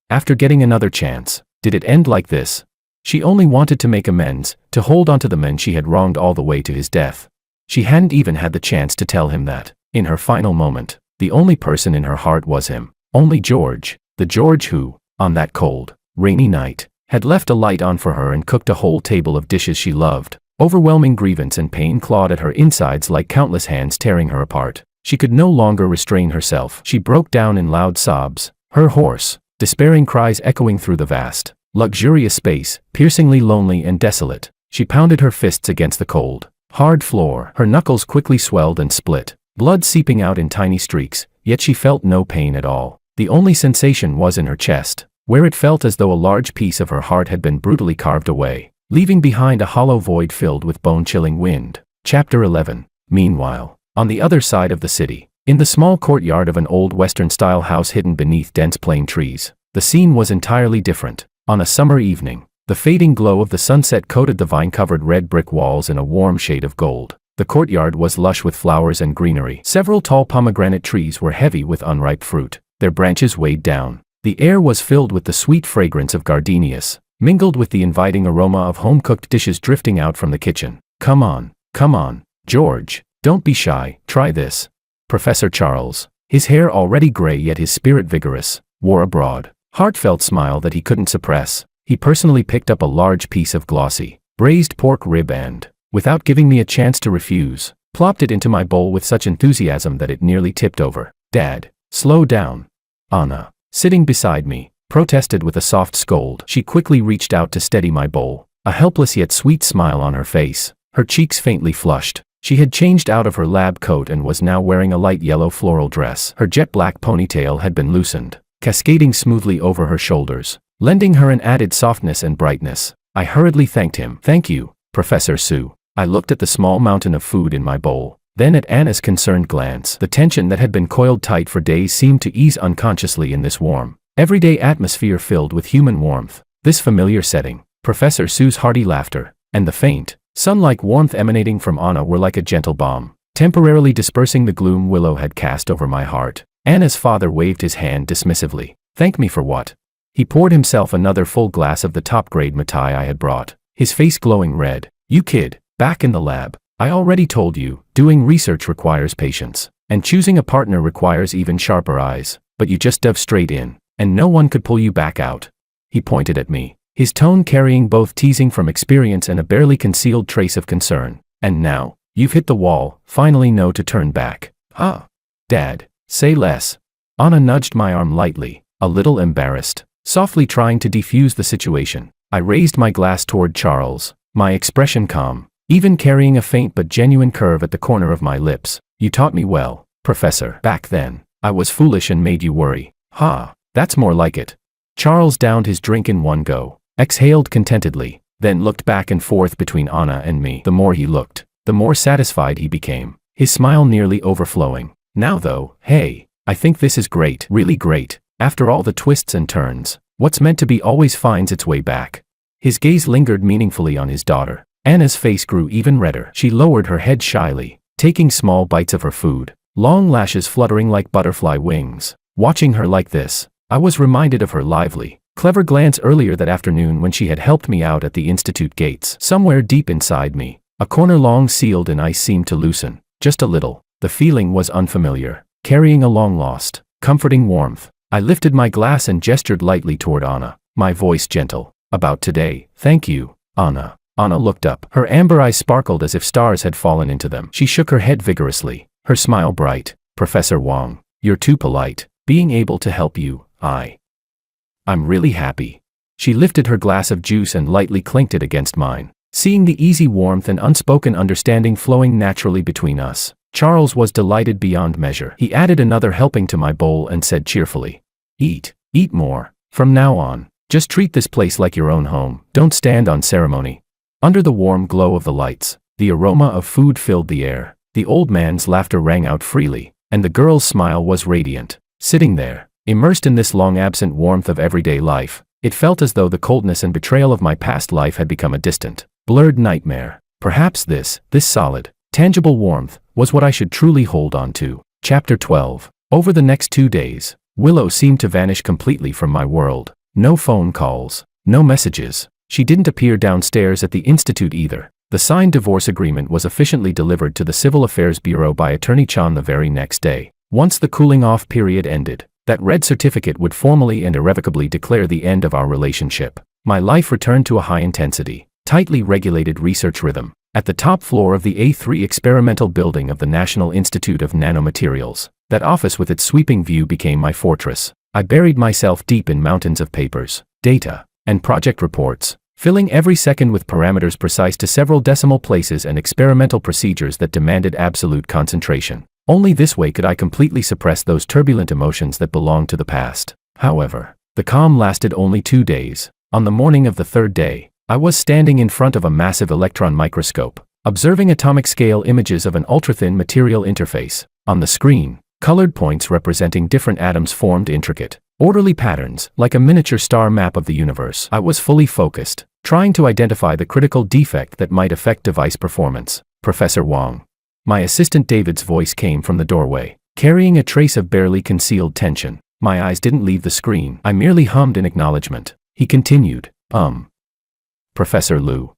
after getting another chance, did it end like this? She only wanted to make amends, to hold on to the men she had wronged all the way to his death. She hadn't even had the chance to tell him that, in her final moment, the only person in her heart was him. Only George, the George who, on that cold, rainy night, had left a light on for her and cooked a whole table of dishes she loved. Overwhelming grievance and pain clawed at her insides like countless hands tearing her apart. She could no longer restrain herself. She broke down in loud sobs, her hoarse, despairing cries echoing through the vast, luxurious space, piercingly lonely and desolate. She pounded her fists against the cold, hard floor. Her knuckles quickly swelled and split, blood seeping out in tiny streaks, yet she felt no pain at all. The only sensation was in her chest, where it felt as though a large piece of her heart had been brutally carved away, leaving behind a hollow void filled with bone-chilling wind. Chapter 11. Meanwhile, on the other side of the city, in the small courtyard of an old Western-style house hidden beneath dense plane trees, the scene was entirely different. On a summer evening, the fading glow of the sunset coated the vine-covered red brick walls in a warm shade of gold. The courtyard was lush with flowers and greenery. Several tall pomegranate trees were heavy with unripe fruit, their branches weighed down. The air was filled with the sweet fragrance of gardenias, mingled with the inviting aroma of home-cooked dishes drifting out from the kitchen. Come on, George, don't be shy, try this. Professor Charles, his hair already gray yet his spirit vigorous, wore a broad, heartfelt smile that he couldn't suppress. He personally picked up a large piece of glossy, braised pork rib and, without giving me a chance to refuse, plopped it into my bowl with such enthusiasm that it nearly tipped over. Dad, slow down. Anna, sitting beside me, protested with a soft scold. She quickly reached out to steady my bowl, a helpless yet sweet smile on her face, her cheeks faintly flushed. She had changed out of her lab coat and was now wearing a light yellow floral dress. Her jet black ponytail had been loosened, cascading smoothly over her shoulders, lending her an added softness and brightness. I hurriedly thanked him. Thank you, Professor Sue. I looked at the small mountain of food in my bowl, then at Anna's concerned glance. The tension that had been coiled tight for days seemed to ease unconsciously in this warm, everyday atmosphere filled with human warmth. This familiar setting, Professor Sue's hearty laughter, and the faint, sun-like warmth emanating from Anna were like a gentle balm, temporarily dispersing the gloom Willow had cast over my heart. Anna's father waved his hand dismissively. Thank me for what? He poured himself another full glass of the top-grade Matai I had brought, his face glowing red. You kid, back in the lab. I already told you, doing research requires patience. And choosing a partner requires even sharper eyes, but you just dove straight in, and no one could pull you back out. He pointed at me, his tone carrying both teasing from experience and a barely concealed trace of concern. And now, you've hit the wall, finally know to turn back. Ah. Dad, say less. Anna nudged my arm lightly, a little embarrassed, softly trying to defuse the situation. I raised my glass toward Charles, my expression calm, even carrying a faint but genuine curve at the corner of my lips. You taught me well, Professor. Back then, I was foolish and made you worry. Ha, that's more like it. Charles downed his drink in one go, exhaled contentedly, then looked back and forth between Anna and me. The more he looked, the more satisfied he became, his smile nearly overflowing. Now though, hey, I think this is great, really great. After all the twists and turns, what's meant to be always finds its way back. His gaze lingered meaningfully on his daughter. Anna's face grew even redder. She lowered her head shyly, taking small bites of her food, long lashes fluttering like butterfly wings. Watching her like this, I was reminded of her lively, clever glance earlier that afternoon when she had helped me out at the institute gates. Somewhere deep inside me, a corner long sealed in ice seemed to loosen, just a little. The feeling was unfamiliar, carrying a long-lost, comforting warmth. I lifted my glass and gestured lightly toward Anna, my voice gentle. About today, thank you, Anna. Anna looked up. Her amber eyes sparkled as if stars had fallen into them. She shook her head vigorously, her smile bright. Professor Wang, you're too polite. Being able to help you, I'm really happy. She lifted her glass of juice and lightly clinked it against mine. Seeing the easy warmth and unspoken understanding flowing naturally between us, Charles was delighted beyond measure. He added another helping to my bowl and said cheerfully, eat more. From now on, just treat this place like your own home. Don't stand on ceremony. Under the warm glow of the lights, the aroma of food filled the air. The old man's laughter rang out freely, and the girl's smile was radiant. Sitting there, immersed in this long-absent warmth of everyday life, it felt as though the coldness and betrayal of my past life had become a distant, blurred nightmare. Perhaps this solid, tangible warmth was what I should truly hold on to. Chapter 12. Over the next 2 days, Willow seemed to vanish completely from my world. No phone calls, no messages. She didn't appear downstairs at the institute either. The signed divorce agreement was efficiently delivered to the Civil Affairs Bureau by Attorney Chan the very next day. Once the cooling-off period ended, that red certificate would formally and irrevocably declare the end of our relationship. My life returned to a high-intensity, tightly regulated research rhythm. At the top floor of the A3 experimental building of the National Institute of Nanomaterials, that office with its sweeping view became my fortress. I buried myself deep in mountains of papers, data, and project reports, filling every second with parameters precise to several decimal places and experimental procedures that demanded absolute concentration. Only this way could I completely suppress those turbulent emotions that belonged to the past. However, the calm lasted only 2 days. On the morning of the third day, I was standing in front of a massive electron microscope, observing atomic-scale images of an ultra-thin material interface. On the screen, colored points representing different atoms formed intricate, orderly patterns, like a miniature star map of the universe. I was fully focused, trying to identify the critical defect that might affect device performance. Professor Wang. My assistant David's voice came from the doorway, carrying a trace of barely concealed tension. My eyes didn't leave the screen. I merely hummed in acknowledgement. He continued, Professor Liu.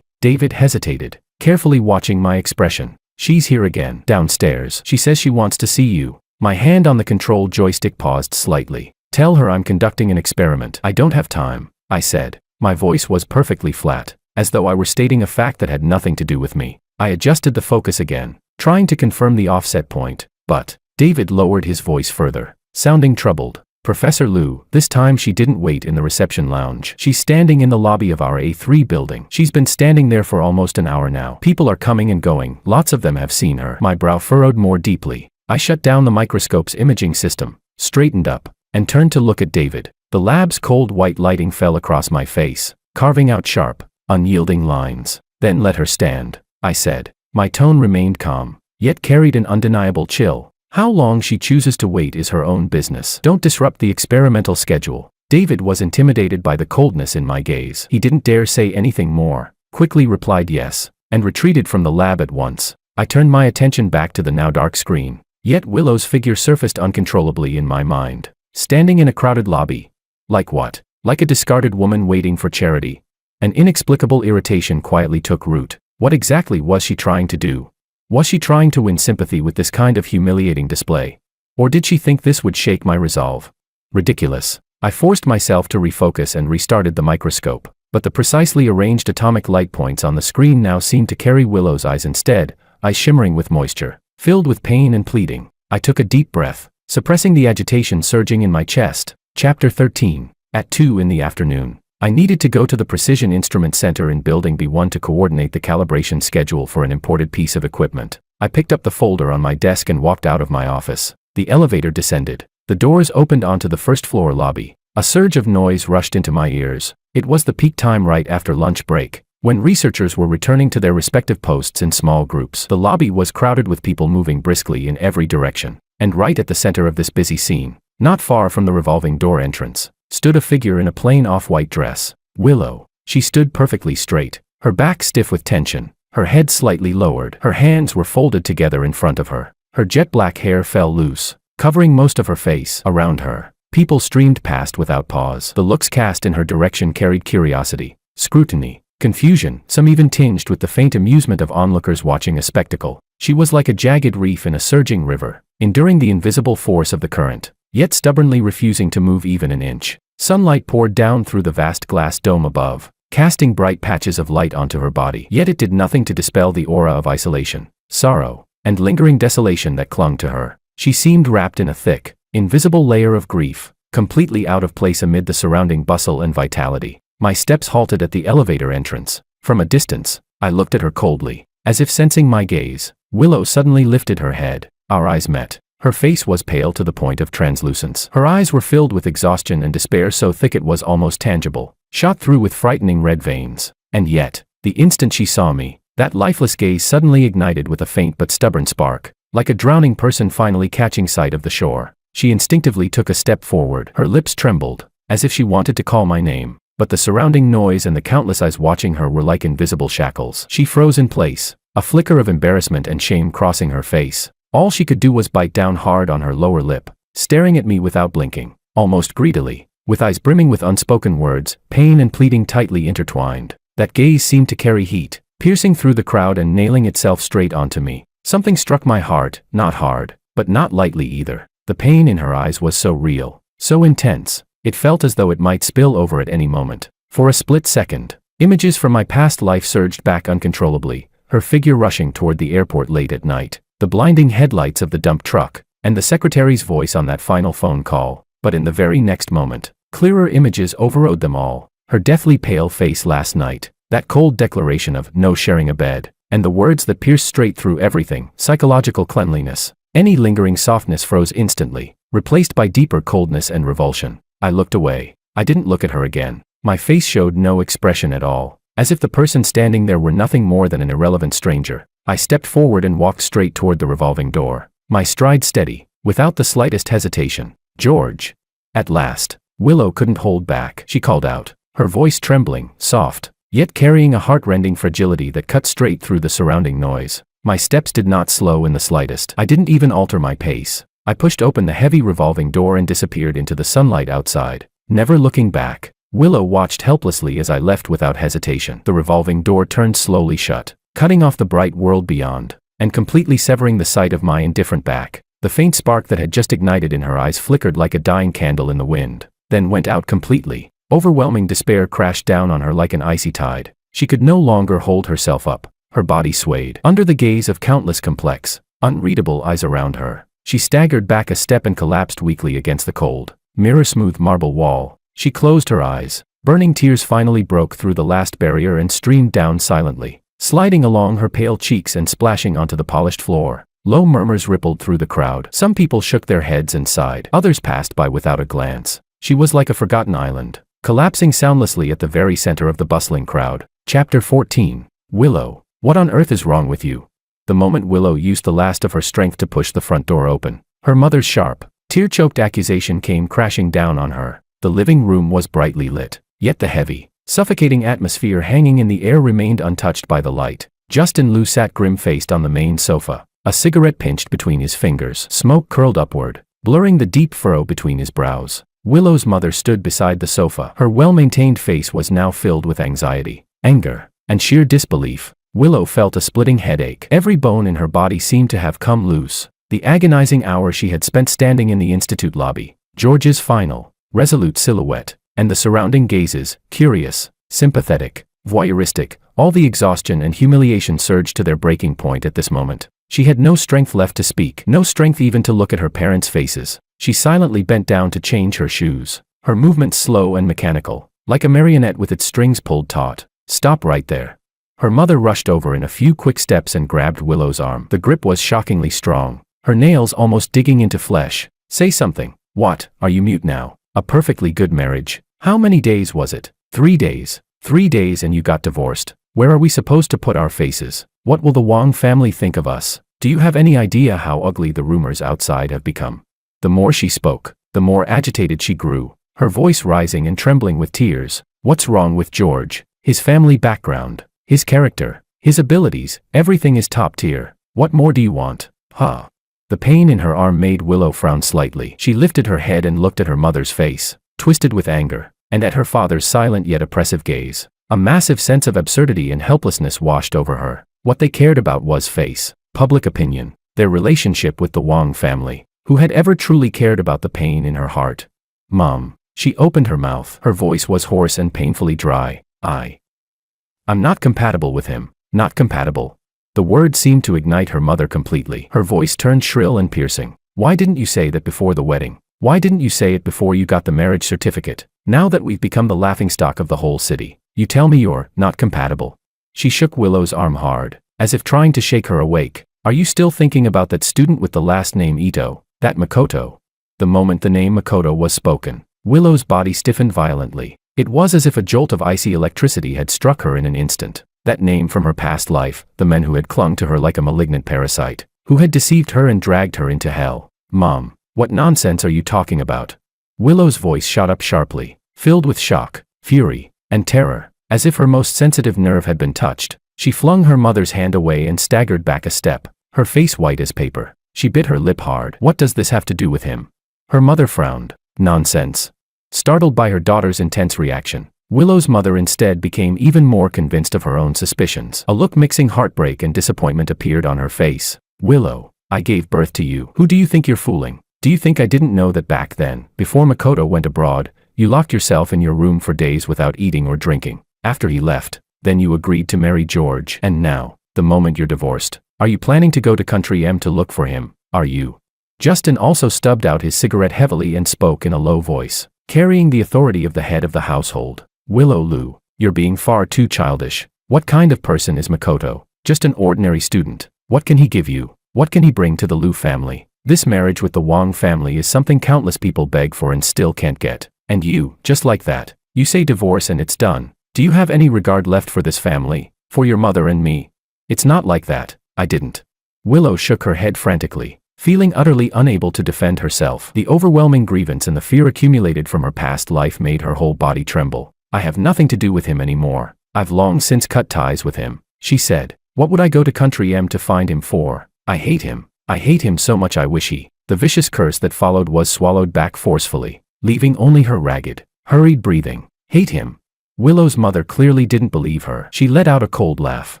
David hesitated, carefully watching my expression. She's here again. Downstairs. She says she wants to see you. My hand on the control joystick paused slightly. Tell her I'm conducting an experiment. I don't have time, I said. My voice was perfectly flat, as though I were stating a fact that had nothing to do with me. I adjusted the focus again, trying to confirm the offset point, but David lowered his voice further, sounding troubled. Professor Liu. This time she didn't wait in the reception lounge. She's standing in the lobby of our A3 building. She's been standing there for almost an hour now. People are coming and going. Lots of them have seen her. My brow furrowed more deeply. I shut down the microscope's imaging system, straightened up, and turned to look at David. The lab's cold white lighting fell across my face, carving out sharp, unyielding lines. Then let her stand, I said. My tone remained calm, yet carried an undeniable chill. How long she chooses to wait is her own business. Don't disrupt the experimental schedule. David was intimidated by the coldness in my gaze. He didn't dare say anything more, quickly replied yes, and retreated from the lab at once. I turned my attention back to the now dark screen. Yet Willow's figure surfaced uncontrollably in my mind, standing in a crowded lobby. Like what? Like a discarded woman waiting for charity. An inexplicable irritation quietly took root. What exactly was she trying to do? Was she trying to win sympathy with this kind of humiliating display? Or did she think this would shake my resolve? Ridiculous. I forced myself to refocus and restarted the microscope, but the precisely arranged atomic light points on the screen now seemed to carry Willow's eyes instead, eyes shimmering with moisture, filled with pain and pleading. I took a deep breath, suppressing the agitation surging in my chest. Chapter 13. At 2 in the afternoon. I needed to go to the Precision Instrument Center in Building B1 to coordinate the calibration schedule for an imported piece of equipment. I picked up the folder on my desk and walked out of my office. The elevator descended. The doors opened onto the first-floor lobby. A surge of noise rushed into my ears. It was the peak time right after lunch break, when researchers were returning to their respective posts in small groups. The lobby was crowded with people moving briskly in every direction. And right at the center of this busy scene, not far from the revolving door entrance, stood a figure in a plain off-white dress. Willow. She stood perfectly straight, her back stiff with tension, her head slightly lowered. Her hands were folded together in front of her. Her jet-black hair fell loose, covering most of her face. Around her, people streamed past without pause. The looks cast in her direction carried curiosity, scrutiny, confusion, some even tinged with the faint amusement of onlookers watching a spectacle. She was like a jagged reef in a surging river, enduring the invisible force of the current, yet stubbornly refusing to move even an inch. Sunlight poured down through the vast glass dome above, casting bright patches of light onto her body. Yet it did nothing to dispel the aura of isolation, sorrow, and lingering desolation that clung to her. She seemed wrapped in a thick, invisible layer of grief, completely out of place amid the surrounding bustle and vitality. My steps halted at the elevator entrance. From a distance, I looked at her coldly, as if sensing my gaze. Willow suddenly lifted her head. Our eyes met. Her face was pale to the point of translucence. Her eyes were filled with exhaustion and despair so thick it was almost tangible, shot through with frightening red veins. And yet, the instant she saw me, that lifeless gaze suddenly ignited with a faint but stubborn spark, like a drowning person finally catching sight of the shore. She instinctively took a step forward. Her lips trembled, as if she wanted to call my name, but the surrounding noise and the countless eyes watching her were like invisible shackles. She froze in place, a flicker of embarrassment and shame crossing her face. All she could do was bite down hard on her lower lip, staring at me without blinking, almost greedily, with eyes brimming with unspoken words, pain and pleading tightly intertwined. That gaze seemed to carry heat, piercing through the crowd and nailing itself straight onto me. Something struck my heart, not hard, but not lightly either. The pain in her eyes was so real, so intense, it felt as though it might spill over at any moment. For a split second, images from my past life surged back uncontrollably, her figure rushing toward the airport late at night, the blinding headlights of the dump truck, and the secretary's voice on that final phone call. But in the very next moment, clearer images overrode them all. Her deathly pale face last night, that cold declaration of no sharing a bed, and the words that pierced straight through everything, psychological cleanliness. Any lingering softness froze instantly, replaced by deeper coldness and revulsion. I looked away. I didn't look at her again. My face showed no expression at all, as if the person standing there were nothing more than an irrelevant stranger. I stepped forward and walked straight toward the revolving door, my stride steady, without the slightest hesitation. George. At last, Willow couldn't hold back. She called out, her voice trembling, soft, yet carrying a heart-rending fragility that cut straight through the surrounding noise. My steps did not slow in the slightest. I didn't even alter my pace. I pushed open the heavy revolving door and disappeared into the sunlight outside, never looking back. Willow watched helplessly as I left without hesitation. The revolving door turned slowly shut, cutting off the bright world beyond, and completely severing the sight of my indifferent back. The faint spark that had just ignited in her eyes flickered like a dying candle in the wind, then went out completely. Overwhelming despair crashed down on her like an icy tide. She could no longer hold herself up. Her body swayed under the gaze of countless complex, unreadable eyes around her. She staggered back a step and collapsed weakly against the cold, mirror-smooth marble wall. She closed her eyes. Burning tears finally broke through the last barrier and streamed down silently, sliding along her pale cheeks and splashing onto the polished floor. Low murmurs rippled through the crowd. Some people shook their heads and sighed. Others passed by without a glance. She was like a forgotten island, collapsing soundlessly at the very center of the bustling crowd. Chapter 14. Willow. What on earth is wrong with you? The moment Willow used the last of her strength to push the front door open, her mother's sharp, tear-choked accusation came crashing down on her. The living room was brightly lit, yet the heavy, suffocating atmosphere hanging in the air remained untouched by the light. Justin Liu sat grim-faced on the main sofa, a cigarette pinched between his fingers. Smoke curled upward, blurring the deep furrow between his brows. Willow's mother stood beside the sofa. Her well-maintained face was now filled with anxiety, anger, and sheer disbelief. Willow felt a splitting headache. Every bone in her body seemed to have come loose. The agonizing hour she had spent standing in the institute lobby, George's final, resolute silhouette, and the surrounding gazes, curious, sympathetic, voyeuristic, all the exhaustion and humiliation surged to their breaking point at this moment. She had no strength left to speak, no strength even to look at her parents' faces. She silently bent down to change her shoes, her movements slow and mechanical, like a marionette with its strings pulled taut. "Stop right there." Her mother rushed over in a few quick steps and grabbed Willow's arm. The grip was shockingly strong, her nails almost digging into flesh. "Say something." "What, are you mute now? A perfectly good marriage. How many days was it?" 3 days. 3 days and you got divorced. Where are we supposed to put our faces? What will the Wang family think of us? Do you have any idea how ugly the rumors outside have become? The more she spoke, the more agitated she grew, her voice rising and trembling with tears. What's wrong with George? His family background, his character, his abilities, everything is top tier. What more do you want? Huh? The pain in her arm made Willow frown slightly. She lifted her head and looked at her mother's face, twisted with anger, and at her father's silent yet oppressive gaze. A massive sense of absurdity and helplessness washed over her. What they cared about was face, public opinion, their relationship with the Wang family. Who had ever truly cared about the pain in her heart? Mom. She opened her mouth. Her voice was hoarse and painfully dry. I'm not compatible with him. Not compatible. The words seemed to ignite her mother completely. Her voice turned shrill and piercing. Why didn't you say that before the wedding? Why didn't you say it before you got the marriage certificate? Now that we've become the laughingstock of the whole city, you tell me you're not compatible. She shook Willow's arm hard, as if trying to shake her awake. Are you still thinking about that student with the last name Ito? That Makoto? The moment the name Makoto was spoken, Willow's body stiffened violently. It was as if a jolt of icy electricity had struck her in an instant. That name from her past life, the men who had clung to her like a malignant parasite, who had deceived her and dragged her into hell. Mom, what nonsense are you talking about? Willow's voice shot up sharply, filled with shock, fury, and terror, as if her most sensitive nerve had been touched. She flung her mother's hand away and staggered back a step, her face white as paper. She bit her lip hard. What does this have to do with him? Her mother frowned. Nonsense. Startled by her daughter's intense reaction, Willow's mother instead became even more convinced of her own suspicions. A look mixing heartbreak and disappointment appeared on her face. Willow, I gave birth to you. Who do you think you're fooling? Do you think I didn't know that back then, before Makoto went abroad, you locked yourself in your room for days without eating or drinking? After he left, then you agreed to marry George. And now, the moment you're divorced, are you planning to go to Country M to look for him? Are you? Justin also stubbed out his cigarette heavily and spoke in a low voice, carrying the authority of the head of the household. Willow Lu, you're being far too childish. What kind of person is Makoto? Just an ordinary student. What can he give you? What can he bring to the Lu family? This marriage with the Wang family is something countless people beg for and still can't get. And you, just like that, you say divorce and it's done. Do you have any regard left for this family? For your mother and me? It's not like that. I didn't. Willow shook her head frantically, feeling utterly unable to defend herself. The overwhelming grievance and the fear accumulated from her past life made her whole body tremble. I have nothing to do with him anymore. I've long since cut ties with him, she said. What would I go to Country M to find him for? I hate him. I hate him so much I wish he. The vicious curse that followed was swallowed back forcefully, leaving only her ragged, hurried breathing. Hate him. Willow's mother clearly didn't believe her. She let out a cold laugh.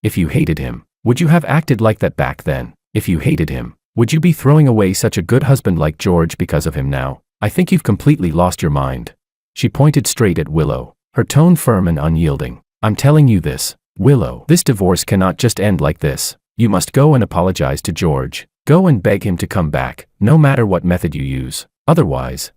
If you hated him, would you have acted like that back then? If you hated him, would you be throwing away such a good husband like George because of him now? I think you've completely lost your mind. She pointed straight at Willow, her tone firm and unyielding. I'm telling you this, Willow. This divorce cannot just end like this. You must go and apologize to George. Go and beg him to come back, no matter what method you use. Otherwise,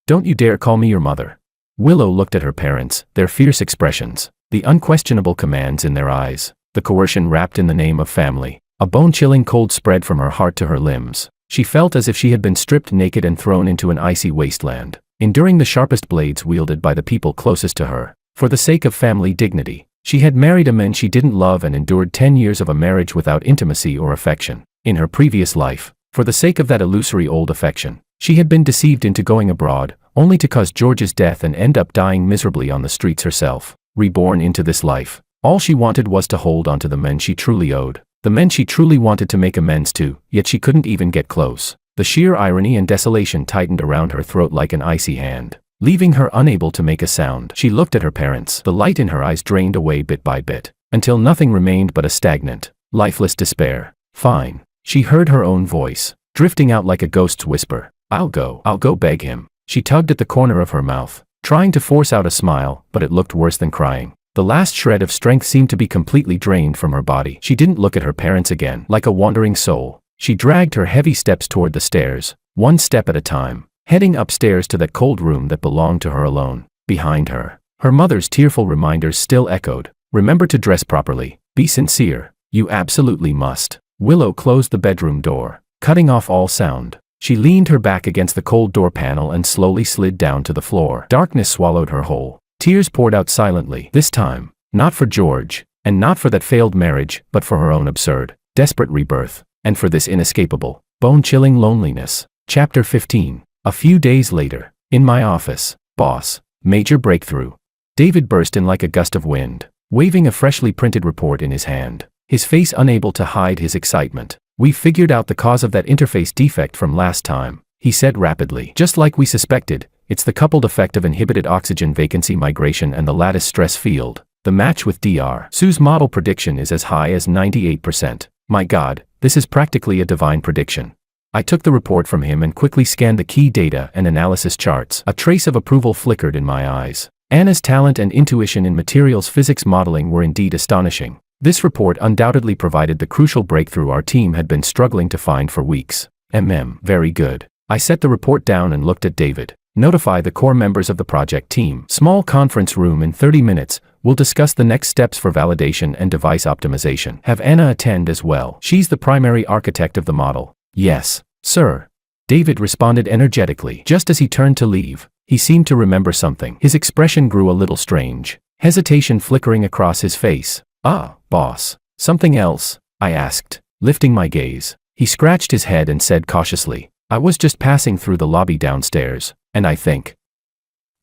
don't you dare call me your mother. Willow looked at her parents, their fierce expressions, the unquestionable commands in their eyes, the coercion wrapped in the name of family. A bone-chilling cold spread from her heart to her limbs. She felt as if she had been stripped naked and thrown into an icy wasteland, enduring the sharpest blades wielded by the people closest to her. For the sake of family dignity, she had married a man she didn't love and endured 10 years of a marriage without intimacy or affection. In her previous life, for the sake of that illusory old affection, she had been deceived into going abroad, only to cause George's death and end up dying miserably on the streets herself. Reborn into this life, all she wanted was to hold on to the men she truly owed. The men she truly wanted to make amends to, yet she couldn't even get close. The sheer irony and desolation tightened around her throat like an icy hand, leaving her unable to make a sound. She looked at her parents. The light in her eyes drained away bit by bit. until nothing remained but a stagnant, lifeless despair. Fine. She heard her own voice, drifting out like a ghost's whisper. I'll go beg him. She tugged at the corner of her mouth, trying to force out a smile, but it looked worse than crying. The last shred of strength seemed to be completely drained from her body. She didn't look at her parents again. Like a wandering soul, she dragged her heavy steps toward the stairs, one step at a time, heading upstairs to that cold room that belonged to her alone. Behind her, her mother's tearful reminders still echoed. Remember to dress properly. Be sincere. You absolutely must. Willow closed the bedroom door, cutting off all sound. She leaned her back against the cold door panel and slowly slid down to the floor. Darkness swallowed her whole. Tears poured out silently. This time, not for George, and not for that failed marriage, but for her own absurd, desperate rebirth, and for this inescapable, bone-chilling loneliness. Chapter 15. A few days later, in my office. Boss. Major breakthrough. David burst in like a gust of wind, waving a freshly printed report in his hand, his face unable to hide his excitement. "We've figured out the cause of that interface defect from last time," he said rapidly. "Just like we suspected, it's the coupled effect of inhibited oxygen vacancy migration and the lattice stress field. The match with Dr. Su's model prediction is as high as 98%. My God, this is practically a divine prediction." I took the report from him and quickly scanned the key data and analysis charts. A trace of approval flickered in my eyes. Anna's talent and intuition in materials physics modeling were indeed astonishing. This report undoubtedly provided the crucial breakthrough our team had been struggling to find for weeks. Very good. I set the report down and looked at David. "Notify the core members of the project team. Small conference room in 30 minutes. We'll discuss the next steps for validation and device optimization. Have Anna attend as well. She's the primary architect of the model." "Yes, sir." David responded energetically. Just as he turned to leave, he seemed to remember something. His expression grew a little strange, hesitation flickering across his face. "Ah, boss. Something else?" I asked, lifting my gaze. He scratched his head and said cautiously, "I was just passing through the lobby downstairs, and I think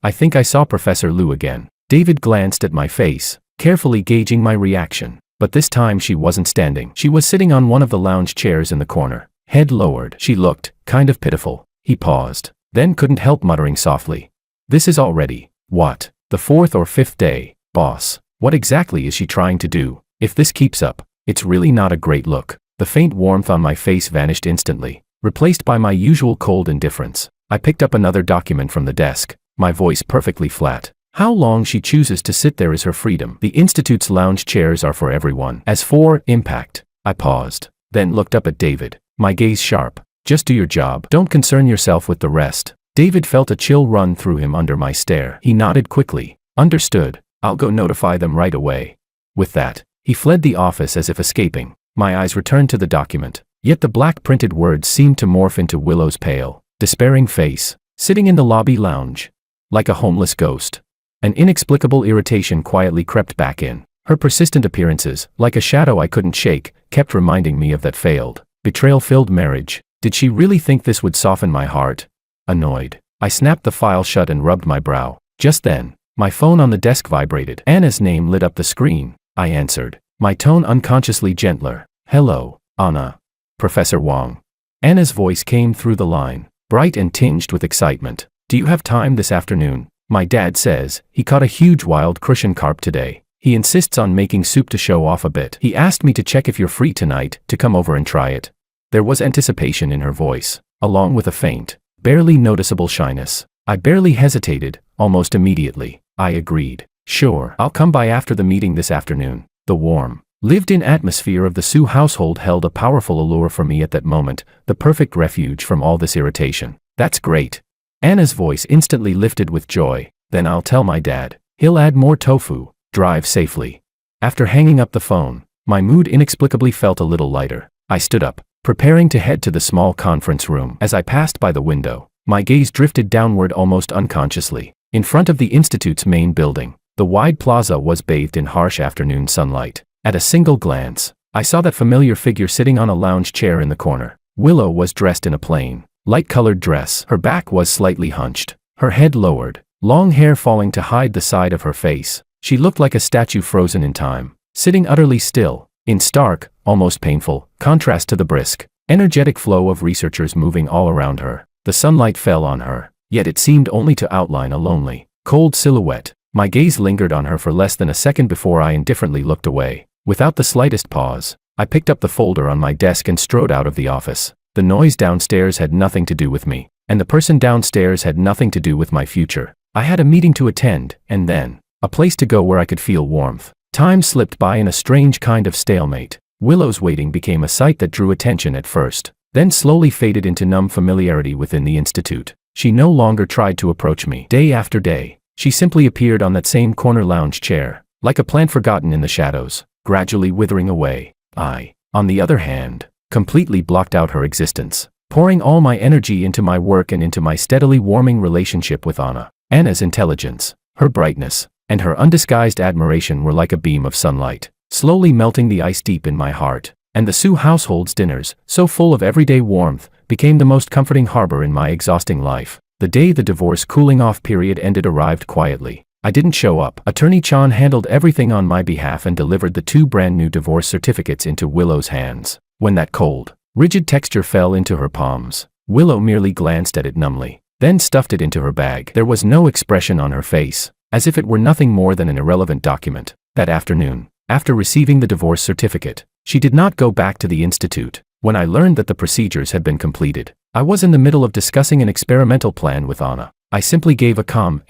I saw Professor Liu again." David glanced at my face, carefully gauging my reaction. But this time she wasn't standing. She was sitting on one of the lounge chairs in the corner, head lowered. She looked kind of pitiful. He paused, then couldn't help muttering softly, "This is already, what, the 4th or 5th day, boss? What exactly is she trying to do? If this keeps up, it's really not a great look." The faint warmth on my face vanished instantly, replaced by my usual cold indifference. I picked up another document from the desk, my voice perfectly flat. "How long she chooses to sit there is her freedom. The Institute's lounge chairs are for everyone. As for impact," I paused, then looked up at David, my gaze sharp. "Just do your job. Don't concern yourself with the rest." David felt a chill run through him under my stare. He nodded quickly. "Understood. I'll go notify them right away." With that, he fled the office as if escaping. My eyes returned to the document, yet the black printed words seemed to morph into Willow's pale, despairing face, sitting in the lobby lounge, like a homeless ghost. An inexplicable irritation quietly crept back in. Her persistent appearances, like a shadow I couldn't shake, kept reminding me of that failed, betrayal-filled marriage. Did she really think this would soften my heart? Annoyed, I snapped the file shut and rubbed my brow. Just then, my phone on the desk vibrated. Anna's name lit up the screen. I answered, my tone unconsciously gentler. "Hello, Anna." "Professor Wang." Anna's voice came through the line, bright and tinged with excitement. "Do you have time this afternoon? My dad says he caught a huge wild crucian carp today. He insists on making soup to show off a bit. He asked me to check if you're free tonight to come over and try it." There was anticipation in her voice, along with a faint, barely noticeable shyness. I barely hesitated. Almost immediately, I agreed. "Sure, I'll come by after the meeting this afternoon." The warm, lived-in atmosphere of the Su household held a powerful allure for me at that moment, the perfect refuge from all this irritation. "That's great." Anna's voice instantly lifted with joy. "Then I'll tell my dad. He'll add more tofu. Drive safely." After hanging up the phone, my mood inexplicably felt a little lighter. I stood up, preparing to head to the small conference room. As I passed by the window, my gaze drifted downward almost unconsciously. In front of the Institute's main building, the wide plaza was bathed in harsh afternoon sunlight. At a single glance, I saw that familiar figure sitting on a lounge chair in the corner. Willow was dressed in a plain, light-colored dress. Her back was slightly hunched, her head lowered, long hair falling to hide the side of her face. She looked like a statue frozen in time, sitting utterly still, in stark, almost painful, contrast to the brisk, energetic flow of researchers moving all around her. The sunlight fell on her, yet it seemed only to outline a lonely, cold silhouette. My gaze lingered on her for less than a second before I indifferently looked away. Without the slightest pause, I picked up the folder on my desk and strode out of the office. The noise downstairs had nothing to do with me, and the person downstairs had nothing to do with my future. I had a meeting to attend, and then a place to go where I could feel warmth. Time slipped by in a strange kind of stalemate. Willow's waiting became a sight that drew attention at first, then slowly faded into numb familiarity within the institute. She no longer tried to approach me day after day. She simply appeared on that same corner lounge chair, like a plant forgotten in the shadows, gradually withering away. I, on the other hand, completely blocked out her existence, pouring all my energy into my work and into my steadily warming relationship with Anna. Anna's intelligence, her brightness, and her undisguised admiration were like a beam of sunlight, slowly melting the ice deep in my heart. And the Sioux household's dinners, so full of everyday warmth, became the most comforting harbor in my exhausting life. The day the divorce cooling-off period ended arrived quietly. I didn't show up. Attorney Chan handled everything on my behalf and delivered the 2 brand-new divorce certificates into Willow's hands. When that cold, rigid texture fell into her palms, Willow merely glanced at it numbly, then stuffed it into her bag. There was no expression on her face, as if it were nothing more than an irrelevant document. That afternoon, after receiving the divorce certificate, she did not go back to the institute. When I learned that the procedures had been completed, I was in the middle of discussing an experimental plan with Anna. I simply gave a calm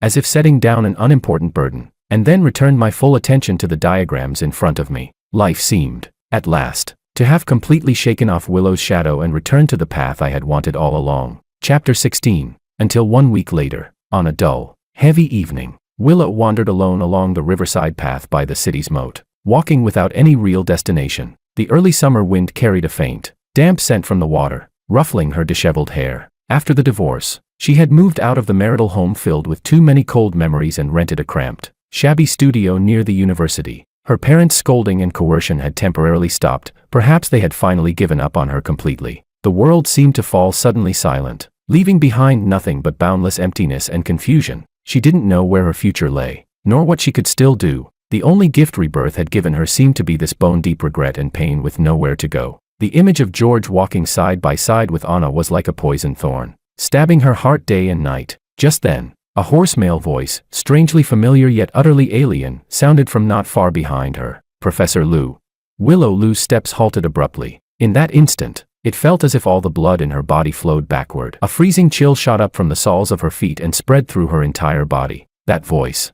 as if setting down an unimportant burden, and then returned my full attention to the diagrams in front of me. Life seemed, at last, to have completely shaken off Willow's shadow and returned to the path I had wanted all along. Chapter 16. Until 1 week later, on a dull, heavy evening, Willow wandered alone along the riverside path by the city's moat, walking without any real destination. The early summer wind carried a faint, damp scent from the water, ruffling her disheveled hair. After the divorce, she had moved out of the marital home filled with too many cold memories and rented a cramped, shabby studio near the university. Her parents' scolding and coercion had temporarily stopped. Perhaps they had finally given up on her completely. The world seemed to fall suddenly silent, leaving behind nothing but boundless emptiness and confusion. She didn't know where her future lay, nor what she could still do. The only gift rebirth had given her seemed to be this bone-deep regret and pain with nowhere to go. The image of George walking side by side with Anna was like a poisoned thorn, stabbing her heart day and night. Just then, a hoarse male voice, strangely familiar yet utterly alien, sounded from not far behind her. Professor Liu. Willow Liu's steps halted abruptly. In that instant, it felt as if all the blood in her body flowed backward. A freezing chill shot up from the soles of her feet and spread through her entire body. That voice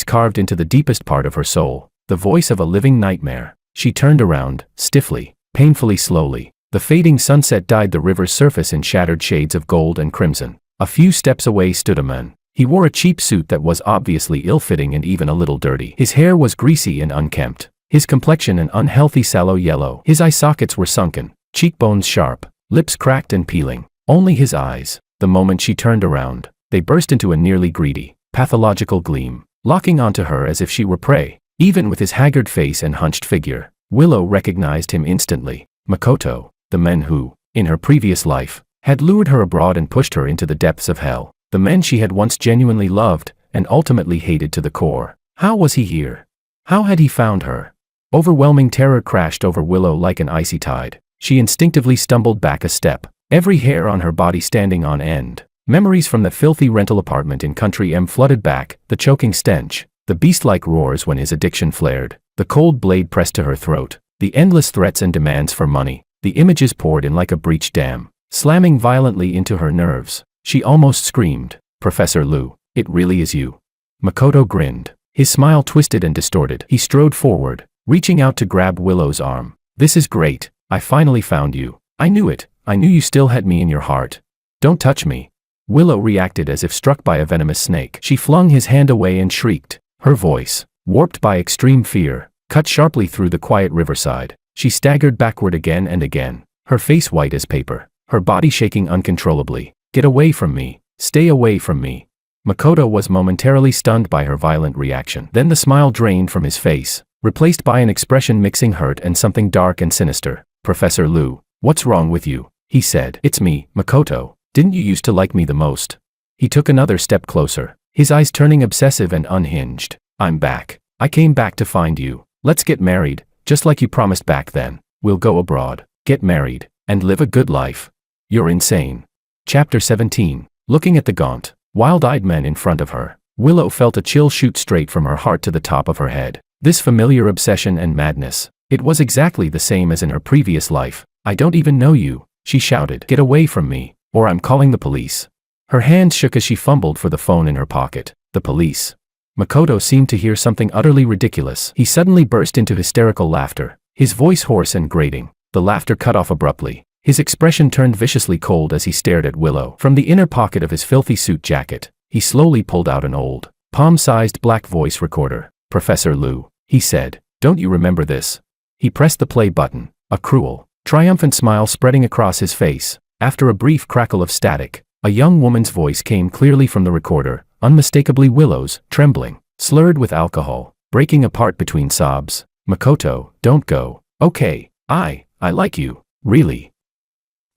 carved into the deepest part of her soul, the voice of a living nightmare. She turned around, stiffly, painfully slowly. The fading sunset dyed the river's surface in shattered shades of gold and crimson. A few steps away stood a man. He wore a cheap suit that was obviously ill-fitting and even a little dirty. His hair was greasy and unkempt, his complexion an unhealthy sallow yellow. His eye sockets were sunken, cheekbones sharp, lips cracked and peeling. Only his eyes, the moment she turned around, they burst into a nearly greedy, pathological gleam, locking onto her as if she were prey. Even with his haggard face and hunched figure, Willow recognized him instantly. Makoto, the man who, in her previous life, had lured her abroad and pushed her into the depths of hell. The man she had once genuinely loved, and ultimately hated to the core. How was he here? How had he found her? Overwhelming terror crashed over Willow like an icy tide. She instinctively stumbled back a step, every hair on her body standing on end. Memories from the filthy rental apartment in Country M flooded back, the choking stench, the beast-like roars when his addiction flared, the cold blade pressed to her throat, the endless threats and demands for money. The images poured in like a breached dam, slamming violently into her nerves. She almost screamed, "Professor Liu, it really is you." Makoto grinned. His smile twisted and distorted. He strode forward, reaching out to grab Willow's arm. "This is great. I finally found you. I knew it. I knew you still had me in your heart. Don't touch me." Willow reacted as if struck by a venomous snake. She flung his hand away and shrieked. Her voice, warped by extreme fear, cut sharply through the quiet riverside. She staggered backward again and again, her face white as paper, her body shaking uncontrollably. "Get away from me. Stay away from me." Makoto was momentarily stunned by her violent reaction. Then the smile drained from his face, replaced by an expression mixing hurt and something dark and sinister. "Professor Liu, what's wrong with you?" he said. "It's me, Makoto. Didn't you used to like me the most?" He took another step closer, his eyes turning obsessive and unhinged. "I'm back. I came back to find you. Let's get married, just like you promised back then. We'll go abroad, get married, and live a good life." "You're insane." Chapter 17. Looking at the gaunt, wild-eyed man in front of her, Willow felt a chill shoot straight from her heart to the top of her head. This familiar obsession and madness. It was exactly the same as in her previous life. "I don't even know you," she shouted. "Get away from me, or I'm calling the police." Her hands shook as she fumbled for the phone in her pocket. The police. Makoto seemed to hear something utterly ridiculous. He suddenly burst into hysterical laughter, his voice hoarse and grating. The laughter cut off abruptly. His expression turned viciously cold as he stared at Willow. From the inner pocket of his filthy suit jacket, he slowly pulled out an old, palm-sized black voice recorder. "Professor Liu," he said, "don't you remember this?" He pressed the play button, a cruel, triumphant smile spreading across his face. After a brief crackle of static, a young woman's voice came clearly from the recorder, unmistakably Willow's, trembling, slurred with alcohol, breaking apart between sobs. "Makoto, don't go. Okay, I like you, really.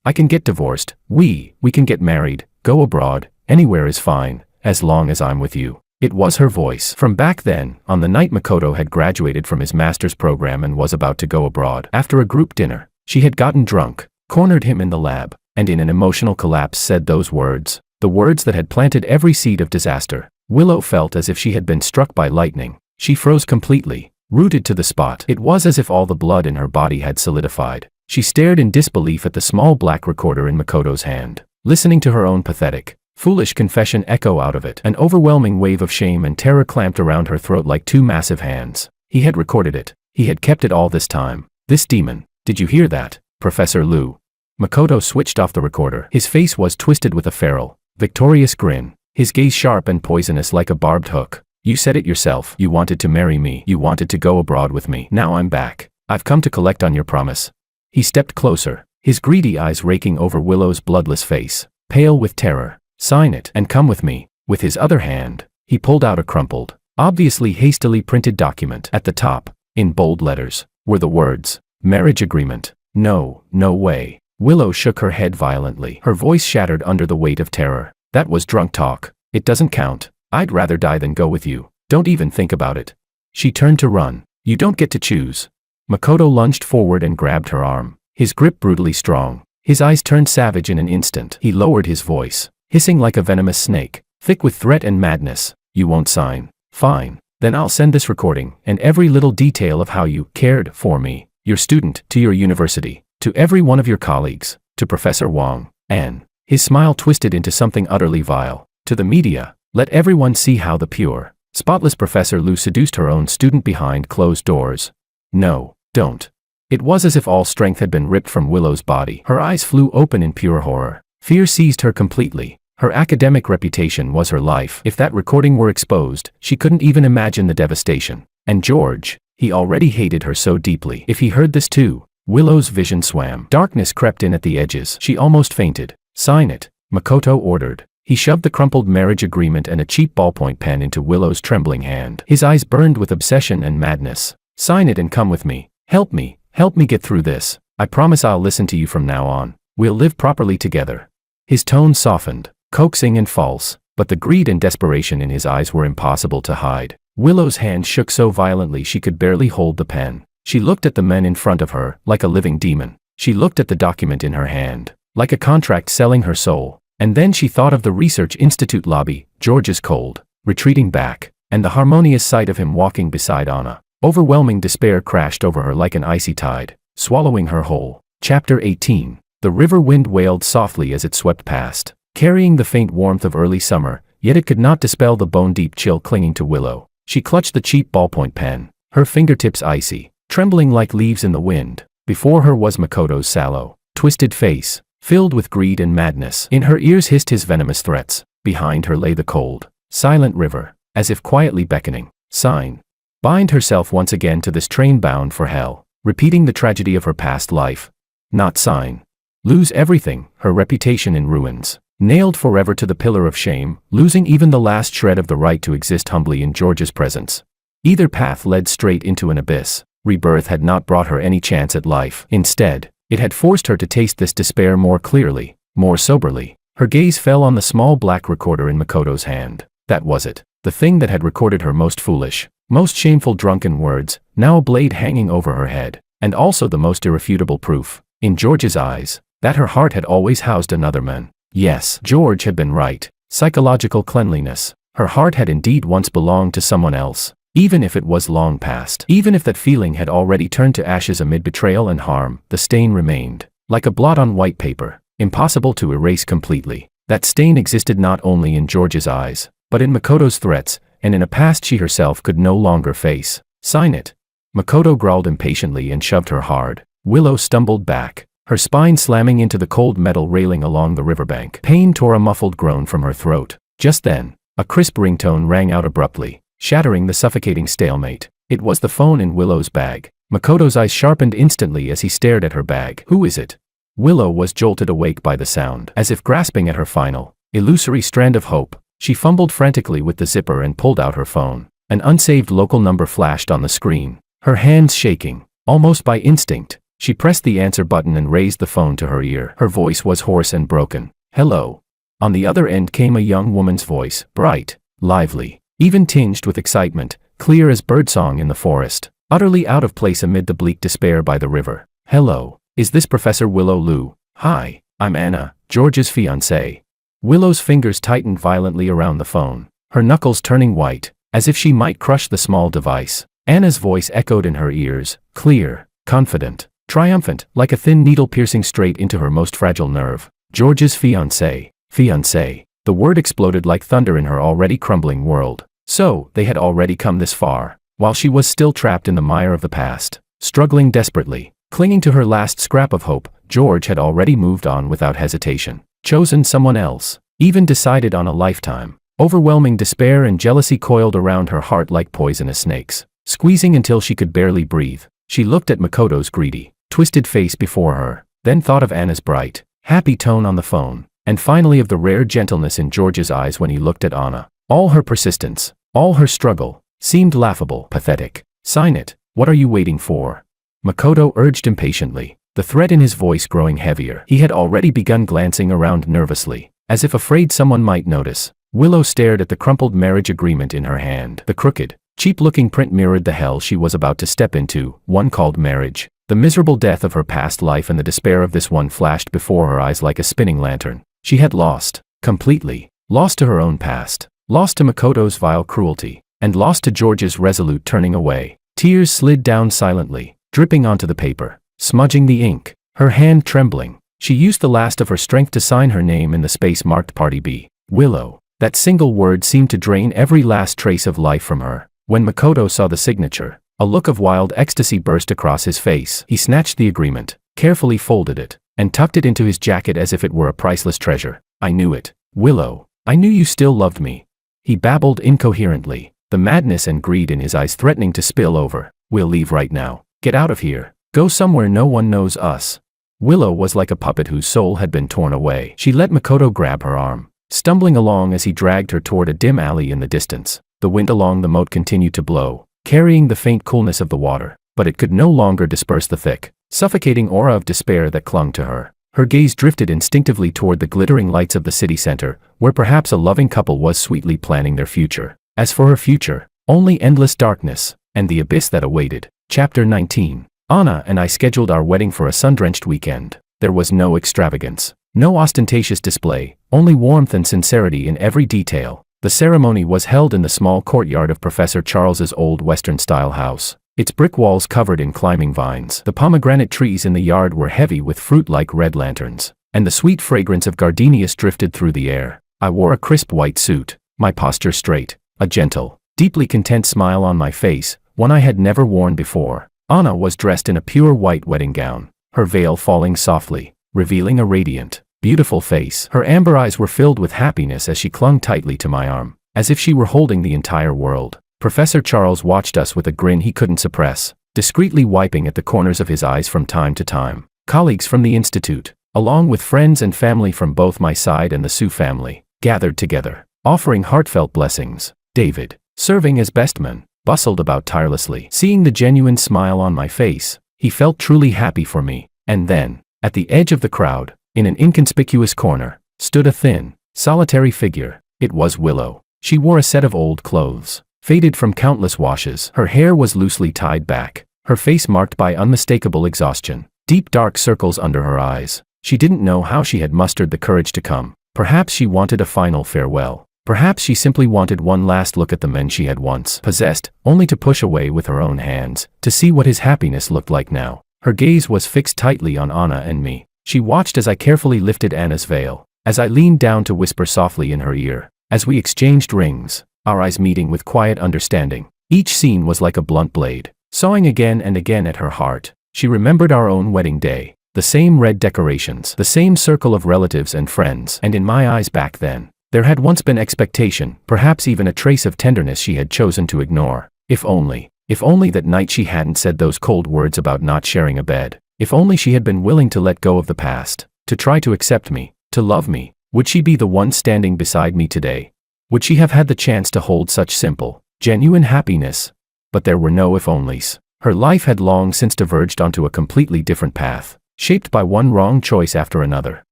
I can get divorced, we can get married, go abroad, anywhere is fine, as long as I'm with you." It was her voice. From back then, on the night Makoto had graduated from his master's program and was about to go abroad. After a group dinner, she had gotten drunk, cornered him in the lab, and in an emotional collapse said those words, the words that had planted every seed of disaster. Willow felt as if she had been struck by lightning. She froze completely, rooted to the spot. It was as if all the blood in her body had solidified. She stared in disbelief at the small black recorder in Makoto's hand, listening to her own pathetic, foolish confession echo out of it. An overwhelming wave of shame and terror clamped around her throat like two massive hands. He had recorded it. He had kept it all this time. This demon. "Did you hear that, Professor Liu?" Makoto switched off the recorder. His face was twisted with a feral, victorious grin, his gaze sharp and poisonous like a barbed hook. "You said it yourself. You wanted to marry me. You wanted to go abroad with me. Now I'm back. I've come to collect on your promise." He stepped closer, his greedy eyes raking over Willow's bloodless face, pale with terror. "Sign it and come with me." With his other hand, he pulled out a crumpled, obviously hastily printed document. At the top, in bold letters, were the words, "Marriage agreement." No way. Willow shook her head violently. Her voice shattered under the weight of terror. "That was drunk talk. It doesn't count. I'd rather die than go with you. Don't even think about it." She turned to run. "You don't get to choose." Makoto lunged forward and grabbed her arm, his grip brutally strong. His eyes turned savage in an instant. He lowered his voice, hissing like a venomous snake, thick with threat and madness. "You won't sign? Fine. Then I'll send this recording and every little detail of how you cared for me, your student, to your university, to every one of your colleagues, to Professor Wang, and," his smile twisted into something utterly vile, "to the media. Let everyone see how the pure, spotless Professor Liu seduced her own student behind closed doors." "No, don't." It was as if all strength had been ripped from Willow's body. Her eyes flew open in pure horror. Fear seized her completely. Her academic reputation was her life. If that recording were exposed, she couldn't even imagine the devastation. And George, he already hated her so deeply. If he heard this too, Willow's vision swam. Darkness crept in at the edges. She almost fainted. "Sign it," Makoto ordered. He shoved the crumpled marriage agreement and a cheap ballpoint pen into Willow's trembling hand. His eyes burned with obsession and madness. "Sign it and come with me. Help me get through this. I promise I'll listen to you from now on. We'll live properly together." His tone softened, coaxing and false, but the greed and desperation in his eyes were impossible to hide. Willow's hand shook so violently she could barely hold the pen. She looked at the men in front of her, like a living demon. She looked at the document in her hand, like a contract selling her soul. And then she thought of the research institute lobby, George's cold, retreating back, and the harmonious sight of him walking beside Anna. Overwhelming despair crashed over her like an icy tide, swallowing her whole. Chapter 18. The river wind wailed softly as it swept past, carrying the faint warmth of early summer, yet it could not dispel the bone-deep chill clinging to Willow. She clutched the cheap ballpoint pen, her fingertips icy, trembling like leaves in the wind. Before her was Makoto's sallow, twisted face, filled with greed and madness. In her ears hissed his venomous threats. Behind her lay the cold, silent river, as if quietly beckoning. Sign. Bind herself once again to this train bound for hell, repeating the tragedy of her past life. Not sign. Lose everything, her reputation in ruins. Nailed forever to the pillar of shame, losing even the last shred of the right to exist humbly in George's presence. Either path led straight into an abyss. Rebirth had not brought her any chance at life. Instead, it had forced her to taste this despair more clearly, more soberly. Her gaze fell on the small black recorder in Makoto's hand. That was it. The thing that had recorded her most foolish, most shameful drunken words, now a blade hanging over her head. And also the most irrefutable proof, in George's eyes, that her heart had always housed another man. Yes, George had been right. Psychological cleanliness. Her heart had indeed once belonged to someone else, even if it was long past. Even if that feeling had already turned to ashes amid betrayal and harm, the stain remained, like a blot on white paper, impossible to erase completely. That stain existed not only in George's eyes, but in Makoto's threats, and in a past she herself could no longer face. Sign it. Makoto growled impatiently and shoved her hard. Willow stumbled back, her spine slamming into the cold metal railing along the riverbank. Pain tore a muffled groan from her throat. Just then, a crisp ringtone rang out abruptly, shattering the suffocating stalemate. It was the phone in Willow's bag. Makoto's eyes sharpened instantly as he stared at her bag. Who is it? Willow was jolted awake by the sound. As if grasping at her final, illusory strand of hope, she fumbled frantically with the zipper and pulled out her phone. An unsaved local number flashed on the screen. Her hands shaking, almost by instinct, she pressed the answer button and raised the phone to her ear. Her voice was hoarse and broken. Hello. On the other end came a young woman's voice, bright, lively, even tinged with excitement, clear as birdsong in the forest, utterly out of place amid the bleak despair by the river. Hello. Is this Professor Willow Liu? Hi, I'm Anna, George's fiancée. Willow's fingers tightened violently around the phone, her knuckles turning white, as if she might crush the small device. Anna's voice echoed in her ears, clear, confident, triumphant, like a thin needle piercing straight into her most fragile nerve. George's fiancée. Fiancé. The word exploded like thunder in her already crumbling world. So, they had already come this far, while she was still trapped in the mire of the past, struggling desperately, clinging to her last scrap of hope. George had already moved on without hesitation, chosen someone else, even decided on a lifetime. Overwhelming despair and jealousy coiled around her heart like poisonous snakes, squeezing until she could barely breathe. She looked at Makoto's greedy, twisted face before her, then thought of Anna's bright, happy tone on the phone, and finally of the rare gentleness in George's eyes when he looked at Anna. All her persistence, all her struggle, seemed laughable, pathetic. Sign it. What are you waiting for? Makoto urged impatiently, the threat in his voice growing heavier. He had already begun glancing around nervously, as if afraid someone might notice. Willow stared at the crumpled marriage agreement in her hand. The crooked, cheap-looking print mirrored the hell she was about to step into, one called marriage. The miserable death of her past life and the despair of this one flashed before her eyes like a spinning lantern. She had lost, completely, lost to her own past, lost to Makoto's vile cruelty, and lost to George's resolute turning away. Tears slid down silently, dripping onto the paper, smudging the ink. Her hand trembling, she used the last of her strength to sign her name in the space marked Party B. Willow. That single word seemed to drain every last trace of life from her. When Makoto saw the signature, a look of wild ecstasy burst across his face. He snatched the agreement, carefully folded it, and tucked it into his jacket as if it were a priceless treasure. I knew it. Willow. I knew you still loved me. He babbled incoherently, the madness and greed in his eyes threatening to spill over. We'll leave right now. Get out of here. Go somewhere no one knows us. Willow was like a puppet whose soul had been torn away. She let Makoto grab her arm, stumbling along as he dragged her toward a dim alley in the distance. The wind along the moat continued to blow, carrying the faint coolness of the water, but it could no longer disperse the thick, suffocating aura of despair that clung to her. Her gaze drifted instinctively toward the glittering lights of the city center, where perhaps a loving couple was sweetly planning their future. As for her future, only endless darkness, and the abyss that awaited. Chapter 19. Anna and I scheduled our wedding for a sun-drenched weekend. There was no extravagance, no ostentatious display, only warmth and sincerity in every detail. The ceremony was held in the small courtyard of Professor Charles's old Western-style house, its brick walls covered in climbing vines. The pomegranate trees in the yard were heavy with fruit like red lanterns, and the sweet fragrance of gardenias drifted through the air. I wore a crisp white suit, my posture straight, a gentle, deeply content smile on my face, one I had never worn before. Anna was dressed in a pure white wedding gown, her veil falling softly, revealing a radiant, beautiful face. Her amber eyes were filled with happiness as she clung tightly to my arm, as if she were holding the entire world. Professor Charles watched us with a grin he couldn't suppress, discreetly wiping at the corners of his eyes from time to time. Colleagues from the institute, along with friends and family from both my side and the Sue family, gathered together, offering heartfelt blessings. David, serving as bestman, bustled about tirelessly. Seeing the genuine smile on my face, he felt truly happy for me. And then, at the edge of the crowd, in an inconspicuous corner, stood a thin, solitary figure. It was Willow. She wore a set of old clothes, faded from countless washes. Her hair was loosely tied back, her face marked by unmistakable exhaustion, deep dark circles under her eyes. She didn't know how she had mustered the courage to come. Perhaps she wanted a final farewell. Perhaps she simply wanted one last look at the men she had once possessed, only to push away with her own hands, to see what his happiness looked like now. Her gaze was fixed tightly on Anna and me. She watched as I carefully lifted Anna's veil, as I leaned down to whisper softly in her ear, as we exchanged rings, our eyes meeting with quiet understanding. Each scene was like a blunt blade, sawing again and again at her heart. She remembered our own wedding day, the same red decorations, the same circle of relatives and friends, and in my eyes back then, there had once been expectation, perhaps even a trace of tenderness she had chosen to ignore. If only that night she hadn't said those cold words about not sharing a bed. If only she had been willing to let go of the past, to try to accept me, to love me. Would she be the one standing beside me today? Would she have had the chance to hold such simple, genuine happiness? But there were no if-onlys. Her life had long since diverged onto a completely different path, shaped by one wrong choice after another.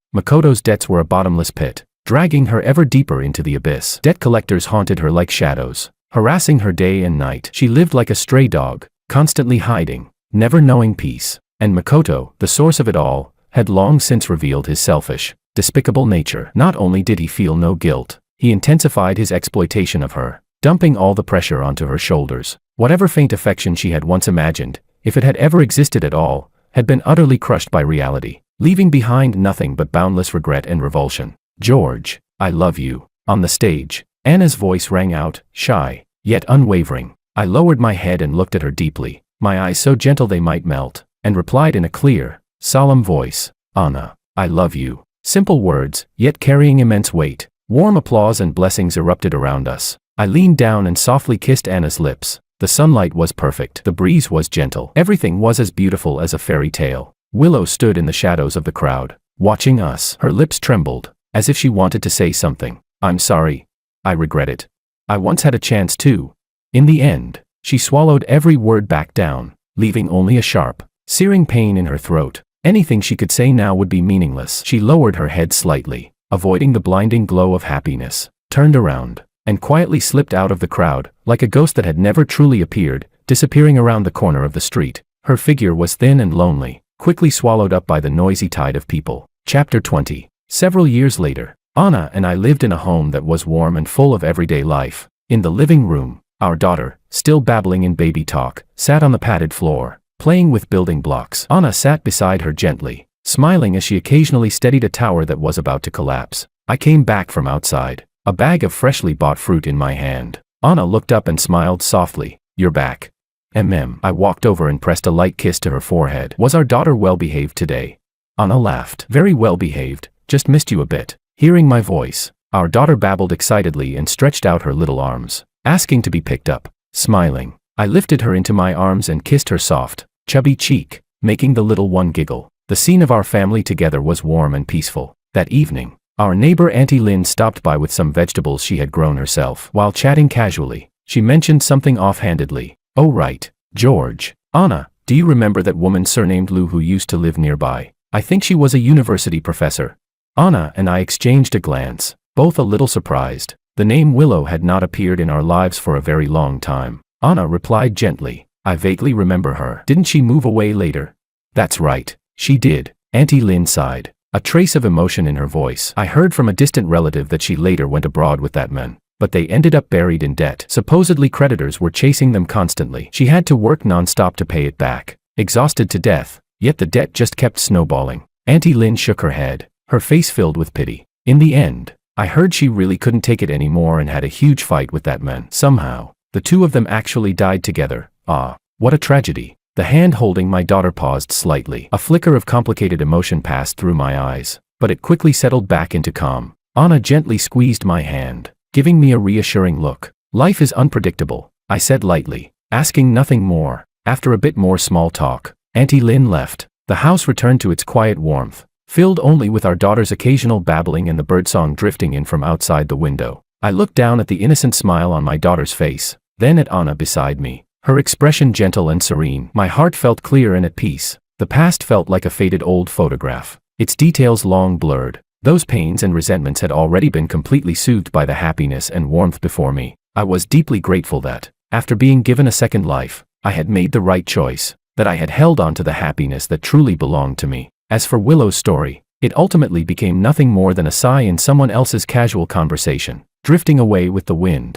Makoto's debts were a bottomless pit, dragging her ever deeper into the abyss. Debt collectors haunted her like shadows, harassing her day and night. She lived like a stray dog, constantly hiding, never knowing peace. And Makoto, the source of it all, had long since revealed his selfish, despicable nature. Not only did he feel no guilt, he intensified his exploitation of her, dumping all the pressure onto her shoulders. Whatever faint affection she had once imagined, if it had ever existed at all, had been utterly crushed by reality, leaving behind nothing but boundless regret and revulsion. "George, I love you." On the stage, Anna's voice rang out, shy, yet unwavering. I lowered my head and looked at her deeply, my eyes so gentle they might melt, and replied in a clear, solemn voice, "Anna, I love you." Simple words, yet carrying immense weight. Warm applause and blessings erupted around us. I leaned down and softly kissed Anna's lips. The sunlight was perfect. The breeze was gentle. Everything was as beautiful as a fairy tale. Willow stood in the shadows of the crowd, watching us. Her lips trembled, as if she wanted to say something. "I'm sorry. I regret it. I once had a chance too." In the end, she swallowed every word back down, leaving only a sharp, searing pain in her throat. Anything she could say now would be meaningless. She lowered her head slightly, avoiding the blinding glow of happiness, turned around, and quietly slipped out of the crowd, like a ghost that had never truly appeared, disappearing around the corner of the street. Her figure was thin and lonely, quickly swallowed up by the noisy tide of people. Chapter 20. Several years later, Anna and I lived in a home that was warm and full of everyday life. In the living room, our daughter, still babbling in baby talk, sat on the padded floor, playing with building blocks. Anna sat beside her gently, smiling as she occasionally steadied a tower that was about to collapse. I came back from outside, a bag of freshly bought fruit in my hand. Anna looked up and smiled softly. "You're back." I walked over and pressed a light kiss to her forehead. "Was our daughter well behaved today?" Anna laughed. "Very well behaved, just missed you a bit." Hearing my voice, our daughter babbled excitedly and stretched out her little arms, asking to be picked up. Smiling, I lifted her into my arms and kissed her soft, chubby cheek, making the little one giggle. The scene of our family together was warm and peaceful. That evening, our neighbor Auntie Lynn stopped by with some vegetables she had grown herself. While chatting casually, she mentioned something offhandedly. "Oh right, George. Anna, do you remember that woman surnamed Lou who used to live nearby? I think she was a university professor." Anna and I exchanged a glance, both a little surprised. The name Willow had not appeared in our lives for a very long time. Anna replied gently, "I vaguely remember her. Didn't she move away later?" "That's right, she did." Auntie Lynn sighed, a trace of emotion in her voice. "I heard from a distant relative that she later went abroad with that man, but they ended up buried in debt. Supposedly creditors were chasing them constantly. She had to work non-stop to pay it back, exhausted to death, yet the debt just kept snowballing." Auntie Lynn shook her head, her face filled with pity. "In the end, I heard she really couldn't take it anymore and had a huge fight with that man. Somehow, the two of them actually died together. Ah, what a tragedy." The hand holding my daughter paused slightly. A flicker of complicated emotion passed through my eyes, but it quickly settled back into calm. Anna gently squeezed my hand, giving me a reassuring look. "Life is unpredictable," I said lightly, asking nothing more. After a bit more small talk, Auntie Lynn left. The house returned to its quiet warmth, filled only with our daughter's occasional babbling and the birdsong drifting in from outside the window. I looked down at the innocent smile on my daughter's face, then at Anna beside me, her expression gentle and serene. My heart felt clear and at peace. The past felt like a faded old photograph, its details long blurred. Those pains and resentments had already been completely soothed by the happiness and warmth before me. I was deeply grateful that, after being given a second life, I had made the right choice, that I had held on to the happiness that truly belonged to me. As for Willow's story, it ultimately became nothing more than a sigh in someone else's casual conversation. drifting away with the wind.